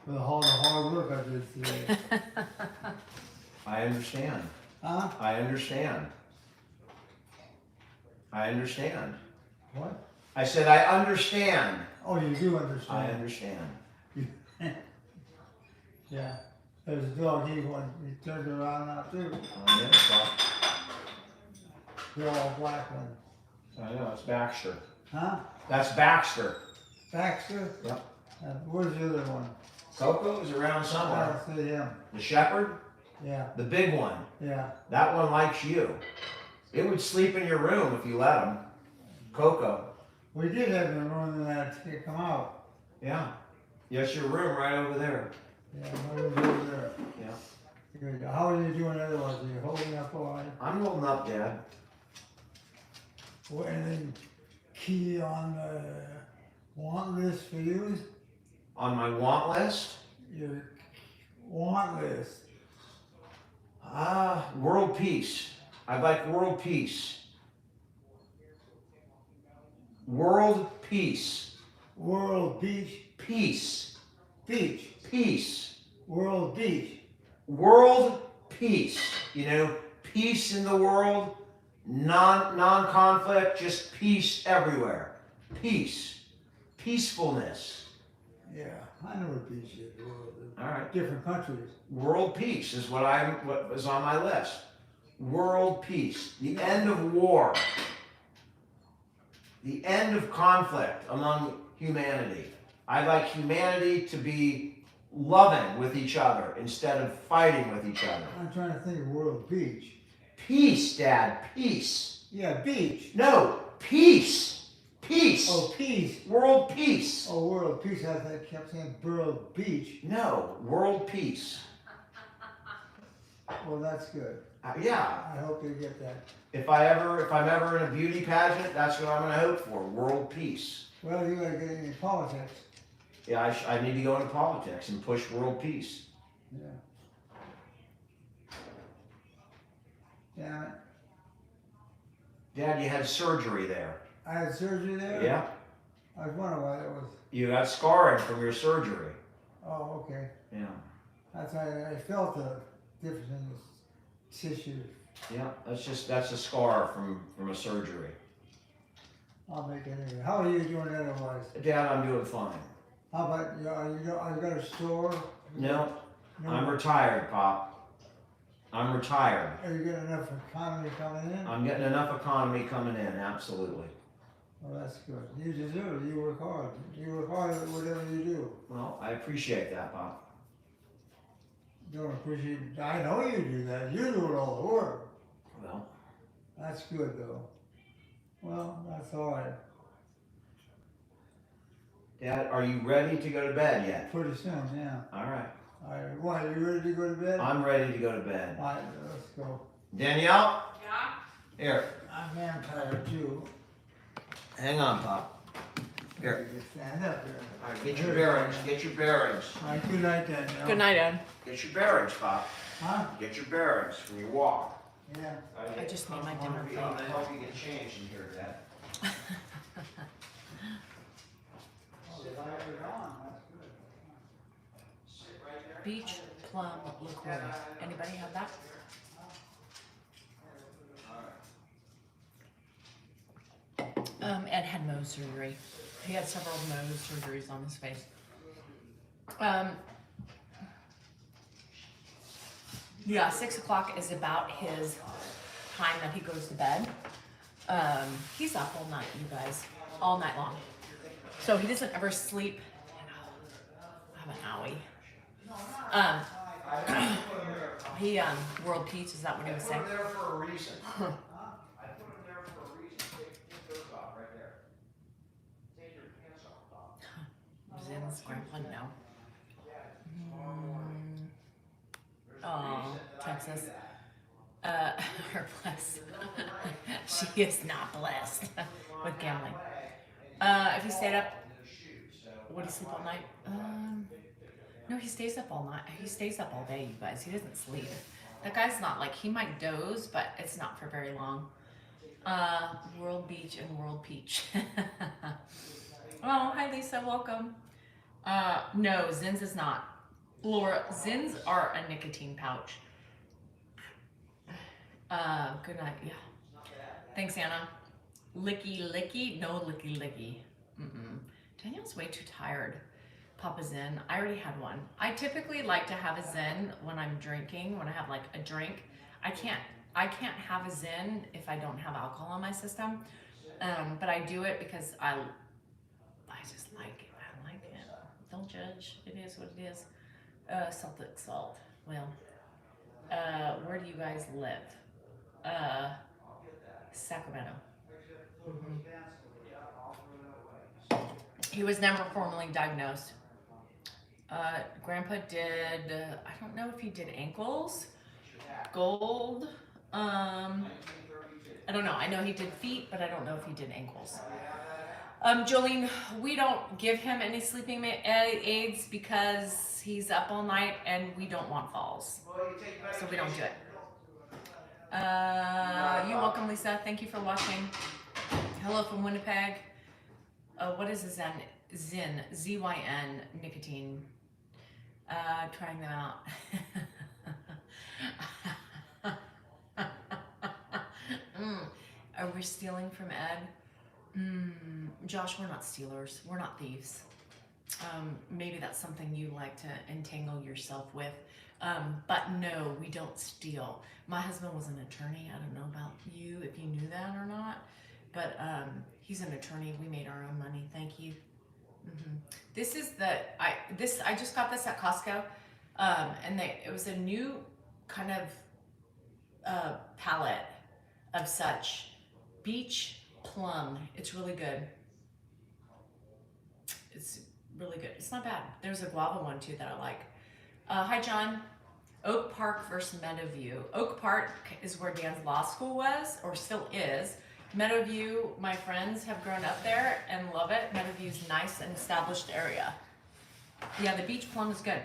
With all the hard work I did today. I understand. Huh? I understand. I understand. What? I said I understand. Oh, you do I understand. understand. Yeah. There's a dog, he turned around now too. I know, Pop. They're all black ones. I know, it's Baxter. Huh? That's Baxter. Baxter? Yep. Where's the other one? Coco is around I somewhere. don't see him. The shepherd, Yeah, the big one. yeah. That one likes you. It would sleep in your room if you let him. Coco. We did have the room that to come out. Yeah. Yes, your room right over there. Yeah, my room's over there. Yeah. Good. How are you doing otherwise? Are you holding up all right? I'm holding up, Dad. What, anything key on the want list for you? On my want list, Your want list. world peace. I'd like world peace. World peace. World beach. Peace. Beach. Peace. World beach. World peace. You know, peace in the world, non-conflict, just peace everywhere. Peace. Peacefulness. Yeah, I know what beach is. World. All right. Different countries. World peace is what was on my list. World peace. The end of war. the end of conflict among humanity. I'd like humanity to be loving with each other instead of fighting with each other. I'm trying to think of world beach. Peace, Dad, peace. Yeah, beach. No, peace. Peace. Oh, peace. World peace. Oh, world peace. I kept saying world beach. No, world peace. Well, that's good. Yeah. I hope you get that. If I'm ever in a beauty pageant, that's what I'm going to hope for. World peace. Well, you gotta get into politics. Yeah, I need to go into politics and push world peace. Yeah. Damn it. Dad, you had surgery there. I had surgery there? Yeah. I was wondering why that was. You got scarring from your surgery. Oh, okay. Yeah. That's why I felt the difference in the tissue. Yeah, that's a scar from a surgery. I'll make it anyway. How are you doing otherwise? Dad, I'm doing fine. How about you? Are you got a store? No, No. I'm retired, Pop. I'm retired. Are you getting enough economy coming in? I'm getting enough economy coming in, absolutely. Well, that's good. You deserve it. You work hard. You work hard at whatever you do. Well, I appreciate that, Pop. Don't appreciate it. I know you do that. You're doing all the work. Well, That's good, though. Well, that's all right. Dad, are you ready to go to bed yet? Pretty soon, yeah. All right. All right. Why, you ready to go to bed? I'm ready to go to bed. All right, let's go. Danielle? Yeah. Here, I'm damn tired, too. hang on, Pop. Here. You can stand up here. All right, get your bearings. Get your bearings. All right, good night, Danielle. Good night, Ed. Get your bearings, Pop. Huh? Get your bearings when you walk. Yeah. I just need my dinner I'm plate. gonna help you get changed in here, Dad. Oh, the lights are on. That's good. Sit right there. Beach plum liqueur. Anybody have that? Ed had Mohs surgery. He had several Mohs surgeries on his face. Yeah, 6 o'clock is about his time that he goes to bed. He's up all night, you guys, all night long. So he doesn't ever sleep. I have an owie. He world peace, is that what he was saying? I put him there for a reason. I put him there for a reason. Take those off right there. Take your pants off, Bob. Zen's grandpa, no. Oh, Texas. Her blessed. She is not blessed with gambling. If he stayed up, would he sleep all night? No, he stays up all night. He stays up all day, you guys. He doesn't sleep. That guy's not like, he might doze, but it's not for very long. World Beach and World Peach. Oh, hi Lisa, welcome. No, Zins is not. Laura, Zins are a nicotine pouch. Good night, yeah. Thanks, Anna. Licky, licky? No licky, licky. Danielle's way too tired. Papa Zen. I already had one. I typically like to have a Zen when I'm drinking, when I have like a drink. I can't have a Zen if I don't have alcohol in my system. But I do it because I just like it. I like it. Don't judge. It is what it is. Celtic salt. Well, where do you guys live? Sacramento. He was never formally diagnosed. Grandpa did, I don't know if he did ankles, gold, I don't know. I know he did feet, but I don't know if he did ankles. Jolene, we don't give him any sleeping aids because he's up all night and we don't want falls. So we don't do it. You're welcome, Lisa. Thank you for watching. Hello from Winnipeg. What is a Zen? Zyn, Z-Y-N, nicotine. Trying them out. Are we stealing from Ed? Josh, we're not stealers. We're not thieves. Maybe that's something you like to entangle yourself with. But no, we don't steal. My husband was an attorney. I don't know about you, if you knew that or not. but he's an attorney. We made our own money. Thank you. This is I just got this at Costco, and it was a new kind of palette of such beach plum. It's really good. It's really good. It's not bad. There's a guava one too that I like. Hi John. Oak Park versus Meadowview. Oak Park is where Dan's law school was, or still is. Meadowview, my friends have grown up there and love it. Meadowview's nice and established area. Yeah, the beach plum is good.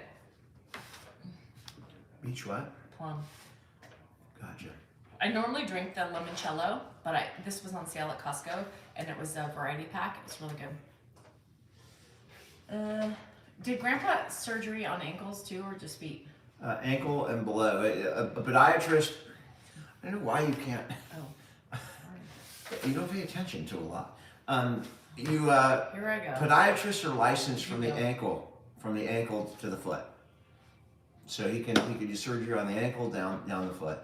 Beach what? Plum. Gotcha. I normally drink the limoncello, but this was on sale at Costco, and it was a variety pack. It was really good. Did Grandpa surgery on ankles too, or just feet? Ankle and below. A podiatrist, I don't know why you can't. Oh, sorry. You don't pay attention to a lot. Here I go. Podiatrists are licensed from the ankle to the foot. So he can do surgery on the ankle down the foot.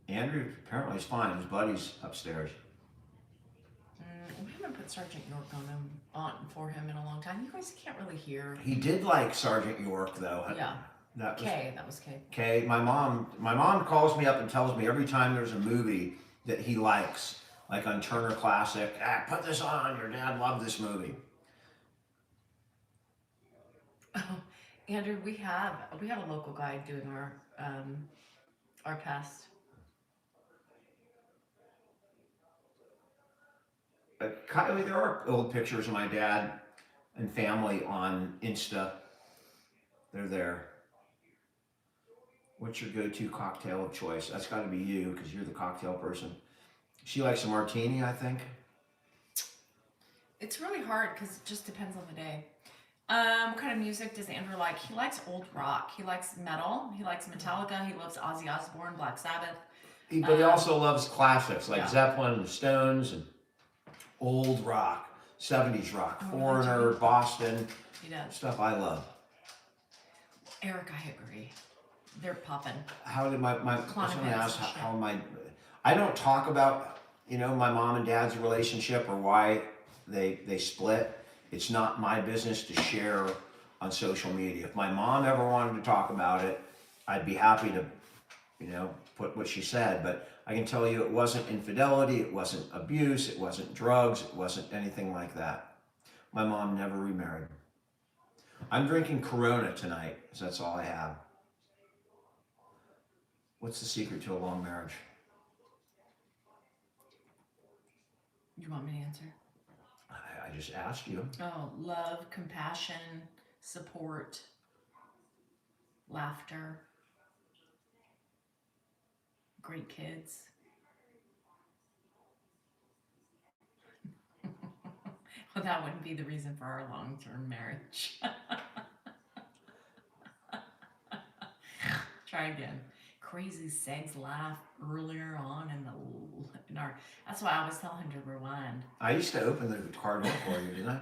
Andrew apparently is fine. His buddy's upstairs. We haven't put Sergeant York on for him in a long time. You guys can't really hear. He did like Sergeant York though. Yeah. That was Kay. Kay. My mom calls me up and tells me every time there's a movie that he likes, like on Turner Classic, put this on. Your dad loved this movie. Oh, Andrew, we have a local guy doing our test. Kylie, there are old pictures of my dad and family on Insta. They're there. What's your go-to cocktail of choice? That's got to be you, because you're the cocktail person. She likes a martini, I think. It's really hard because it just depends on the day. What kind of music does Andrew like? He likes old rock. He likes metal. He likes Metallica. He loves Ozzy Osbourne, Black Sabbath. But he also loves classics like Yeah. Zeppelin and the Stones and old rock, 70s rock, Foreigner, Boston, He does. stuff I love. Eric, I agree. They're popping. How did my Clonic someone Heads asked and shit. how I don't talk about, my mom and dad's relationship or why they split. It's not my business to share on social media. If my mom ever wanted to talk about it, I'd be happy to, put what she said, but I can tell you it wasn't infidelity, it wasn't abuse, it wasn't drugs, it wasn't anything like that. My mom never remarried. I'm drinking Corona tonight, because that's all I have. What's the secret to a long marriage? You want me to answer? I just asked you. Oh, love, compassion, support, laughter, great kids. Well, that wouldn't be the reason for our long-term marriage. Try again. Crazy Seg's laugh earlier on in our. That's why I always tell him to rewind. I used to open the car door for you, didn't I?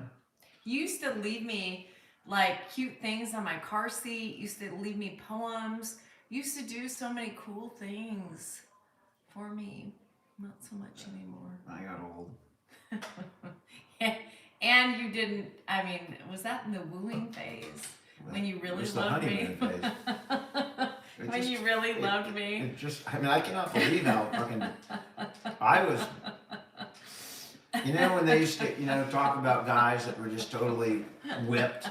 You used to leave me like cute things on my car seat. Used to leave me poems. Used to do so many cool things for me. Not so much anymore. I got old. And you didn't. I mean, was that in the wooing phase when you really It's the loved me? honeymoon phase. When you really loved me. I cannot believe how fucking I was. When they used to, talk about guys that were just totally whipped.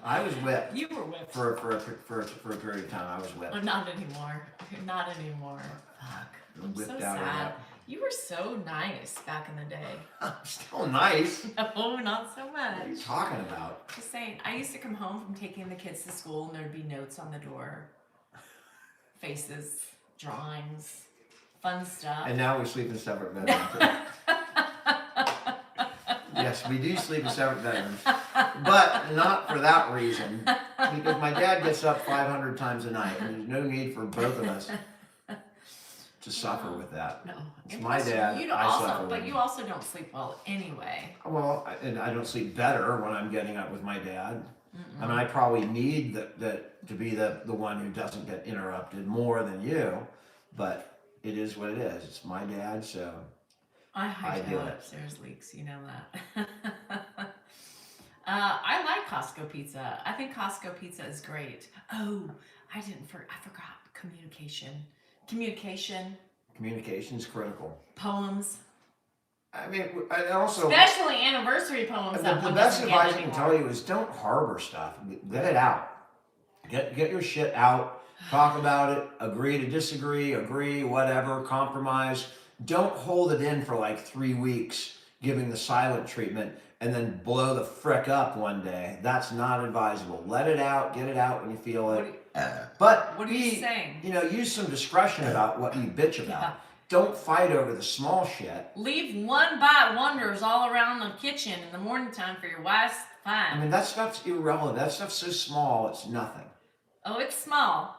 I was whipped. You were whipped. For a period of time. I was whipped. Oh, not anymore. Not anymore. Fuck. I'm Whipped so out of sad. that. You were so nice back in the day. I'm still nice. No, not so What are you much. talking about? Just saying. I used to come home from taking the kids to school and there'd be notes on the door. Faces, drawings, fun stuff. And now we sleep in separate bedrooms. Yes, we do sleep in separate bedrooms, but not for that reason. Because my dad gets up 500 times a night, and there's no need for both of us to suffer with that. No. It's And my plus, dad, You I also, suffer but with you it. also don't sleep well anyway. Well, and I don't sleep better when I'm getting up with my dad. I mean, I probably need to be the one who doesn't get interrupted more than you, but it is what it is. It's my dad, so I I do hightail it. upstairs leaks, you know that. I like Costco pizza. I think Costco pizza is great. Oh, I forgot communication. Communication's critical. Poems. I mean, I also Especially anniversary poems that the one best doesn't get advice I can anymore. tell you is don't harbor stuff. Get it out. Get your shit out. Talk about it. Agree to disagree. Agree, whatever. Compromise. Don't hold it in for like 3 weeks, giving the silent treatment, and then blow the frick up one day. That's not advisable. Let it out. Get it out when you feel it. But What are you saying? Use some discretion about what you bitch about. Yeah. Don't fight over the small shit. Leave one-bite wonders all around the kitchen in the morning time for your wife's fine. I mean, that stuff's irrelevant. That stuff's so small, it's nothing. Oh, it's small.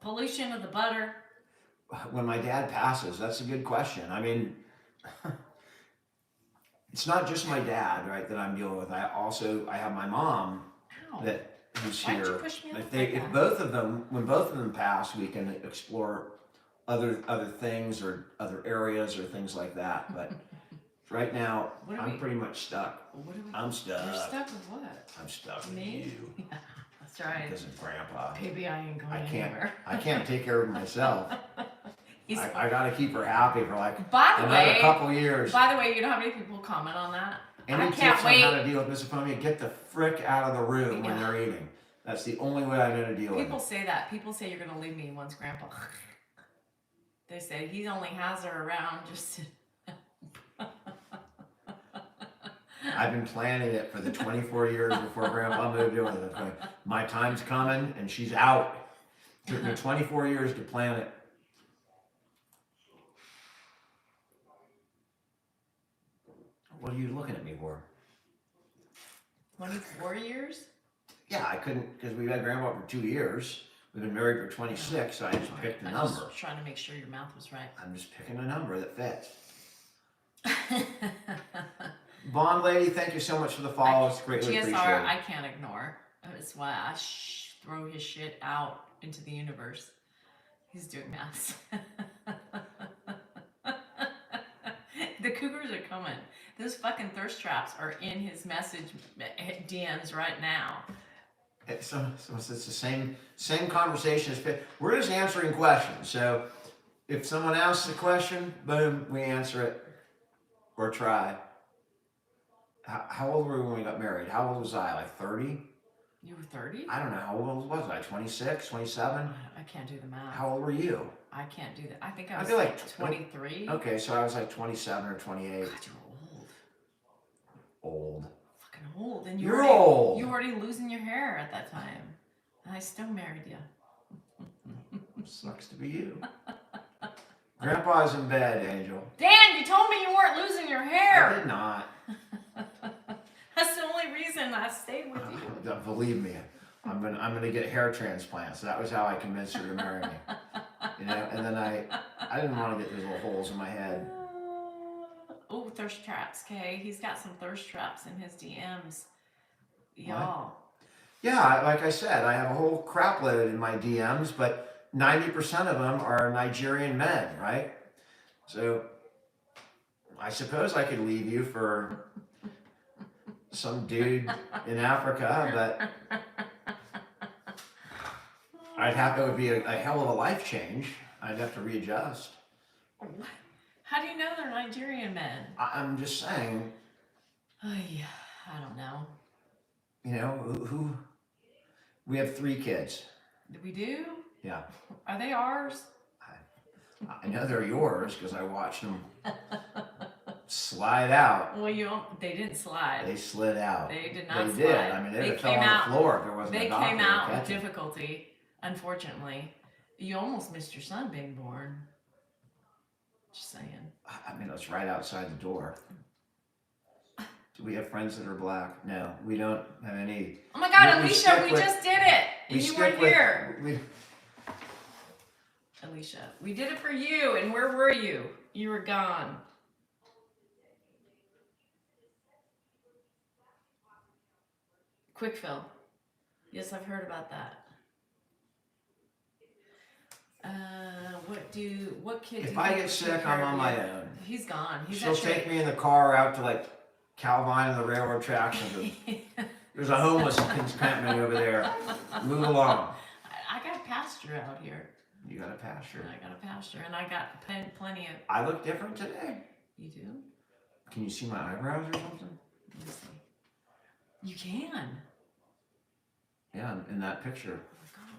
Pollution of the butter. When my dad passes, that's a good question. I mean, it's not just my dad, right, that I'm dealing with. I have my mom Ow. who's Why'd here. you push me off like If that? when both of them pass, we can explore other things or other areas or things like that. But right now, I'm pretty much stuck. I'm stuck. You're stuck with what? I'm stuck with Me? you. Yeah, that's right. Because of Grandpa. Baby, I ain't going anywhere. I can't take care of myself. He's, I gotta keep her happy for like by the another way, couple years. By the way, you know how many people comment on that? Any I tips can't on wait. how to deal with misophonia? Get the frick out of the room when Yeah. they're eating. That's the only way I know to deal People with it. say that. People say you're gonna leave me once Grandpa. They say he only has her around just to. I've been planning it for the 24 years before Grandpa moved in with us. Like, my time's coming and she's out. It took me 24 years to plan it. What are you looking at me for? 24 years? Yeah, I couldn't, because we've had Grandpa for 2 years. We've been married for 26, so I just picked a I number. was trying to make sure your mouth was right. I'm just picking a number that fits. Bond Lady, thank you so much for the follow. It's greatly GSR, appreciated. I can't ignore. That's why I throw his shit out into the universe. He's doing maths. The cougars are coming. Those fucking thirst traps are in his message DMs right now. So it's the same conversation. We're just answering questions. So if someone asks a question, boom, we answer it or try. How old were we when we got married? How old was I? Like 30? You were 30? I don't know. How old was I? 26, 27? I can't do the math. How old were you? I can't do that. I think I was feel like like 23. Okay, so I was like 27 or 28. God, you're old. Old. Fucking old. And You're old. You were already losing your hair at that time. And I still married you. Sucks to be you. Grandpa's in bed, Angel. Dan, you told me you weren't losing your I hair. did not. That's the only reason I stayed with you. Believe me, I'm gonna get hair transplants. That was how I convinced her to marry me. You know, and then I didn't want to get these little holes in my head. Oh, thirst traps, okay? He's got some thirst traps in his DMs. Y'all. Yeah, like I said, I have a whole crap load in my DMs, but 90% of them are Nigerian men, right? So I suppose I could leave you for some dude in Africa, but it would be a hell of a life change. I'd have to readjust. How do you know they're Nigerian men? I'm just saying, Oh, yeah, I don't know. you know, who we have 3 kids. We do? Yeah. Are they ours? I know they're yours because I watched them slide out. Well, they didn't slide. They slid out. They did not They slide. did. I mean, they fell came on out. the floor if there wasn't They a doctor came to out with catch them. difficulty, unfortunately. You almost missed your son being born. Just saying. I mean, it's right outside the door. Do we have friends that are black? No, we don't have any. Oh my God, We Alicia, stick we with- just did it. We And you stick weren't with- here. Alicia, we did it for you. And where were you? You were gone. Quick fill. Yes, I've heard about that. What kid? If I get sick, I'm on my own. He's gone. He's She'll actually take me in the car out to like Calvine and the railroad tracks. And there's a homeless encampment over there. Move along. I got a pasture out here. You got a pasture. I got a pasture, and I got plenty of. I look different today. You do? Can you see my eyebrows or something? Let me see. You can. Yeah, in that picture, Oh my God.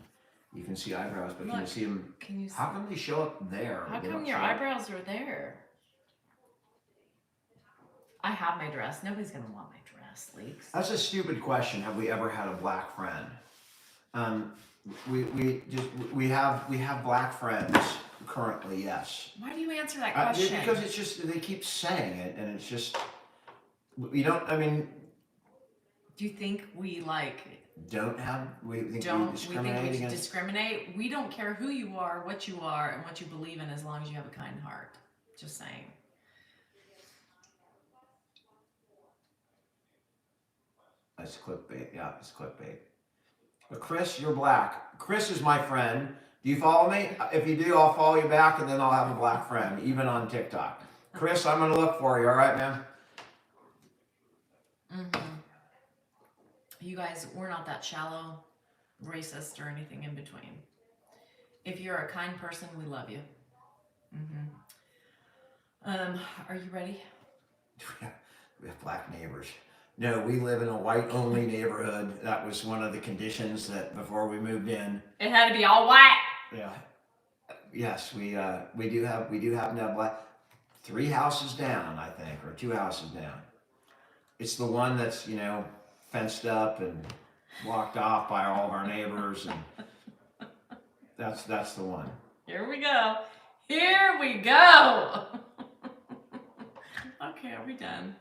you can see eyebrows, but can Look, you see them? Can you see? How come they show up there? How They come don't your show up- eyebrows are there? I have my dress. Nobody's gonna want my dress, Leaks. That's a stupid question. Have we ever had a black friend? We have black friends currently. Yes. Why do you answer that question? Because it's just they keep saying it, and it's just we don't. I mean, Do you think we don't have we think don't we discriminate we against. discriminate? We don't care who you are, and what you believe in, as long as you have a kind heart. Just saying. It's clickbait. Yeah, it's clickbait. But Chris, you're black. Chris is my friend. Do you follow me? If you do, I'll follow you back, and then I'll have a black friend, even on TikTok. Chris, I'm gonna look for you. All right, man. Mm-hmm. You guys, we're not that shallow, racist, or anything in between. If you're a kind person, we love you. Mm-hmm. Are you ready? We have black neighbors. No, we live in a white-only neighborhood. That was one of the conditions that before we moved in. It had to be all white. Yeah. Yes, we do happen to have black. 3 houses down, I think, or 2 houses down. It's the one that's fenced up and blocked off by all of our neighbors, and that's the one. Here we go. Here we go. Okay, are we done?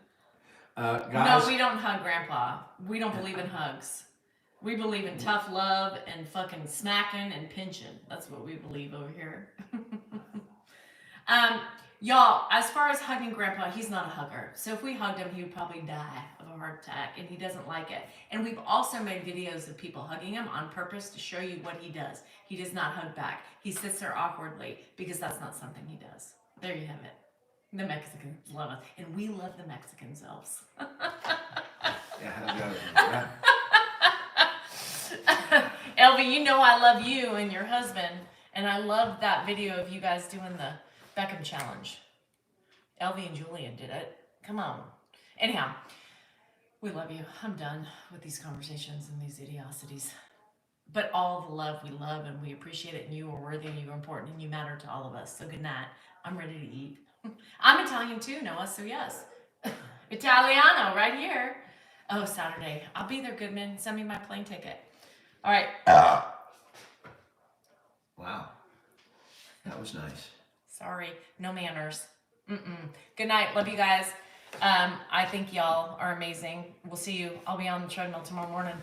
Guys, No, we don't hug Grandpa. We don't believe in hugs. We believe in tough love and fucking smacking and pinching. That's what we believe over here. Y'all, as far as hugging Grandpa, he's not a hugger. So if we hugged him, he would probably die of a heart attack, and he doesn't like it. And we've also made videos of people hugging him on purpose to show you what he does. He does not hug back. He sits there awkwardly because that's not something he does. There you have it. The Mexicans love us, and we love the Mexican elves. yeah. Elvie, you know I love you and your husband, and I love that video of you guys doing the Beckham challenge. Elvie and Julian did it. Come on. Anyhow, we love you. I'm done with these conversations and these idiosities. But all the love we love, and we appreciate it, and you are worthy, and you are important, and you matter to all of us. So good night. I'm ready to eat. I'm Italian too, Noah, so yes. Italiano right here. Oh, Saturday. I'll be there, Goodman. Send me my plane ticket. All right. Wow. That was nice. Sorry. No manners. Good night. Love you guys. I think y'all are amazing. We'll see you. I'll be on the treadmill tomorrow morning.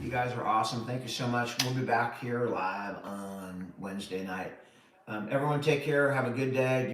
You guys are awesome. Thank you so much. We'll be back here live on Wednesday night. Everyone take care. Have a good day.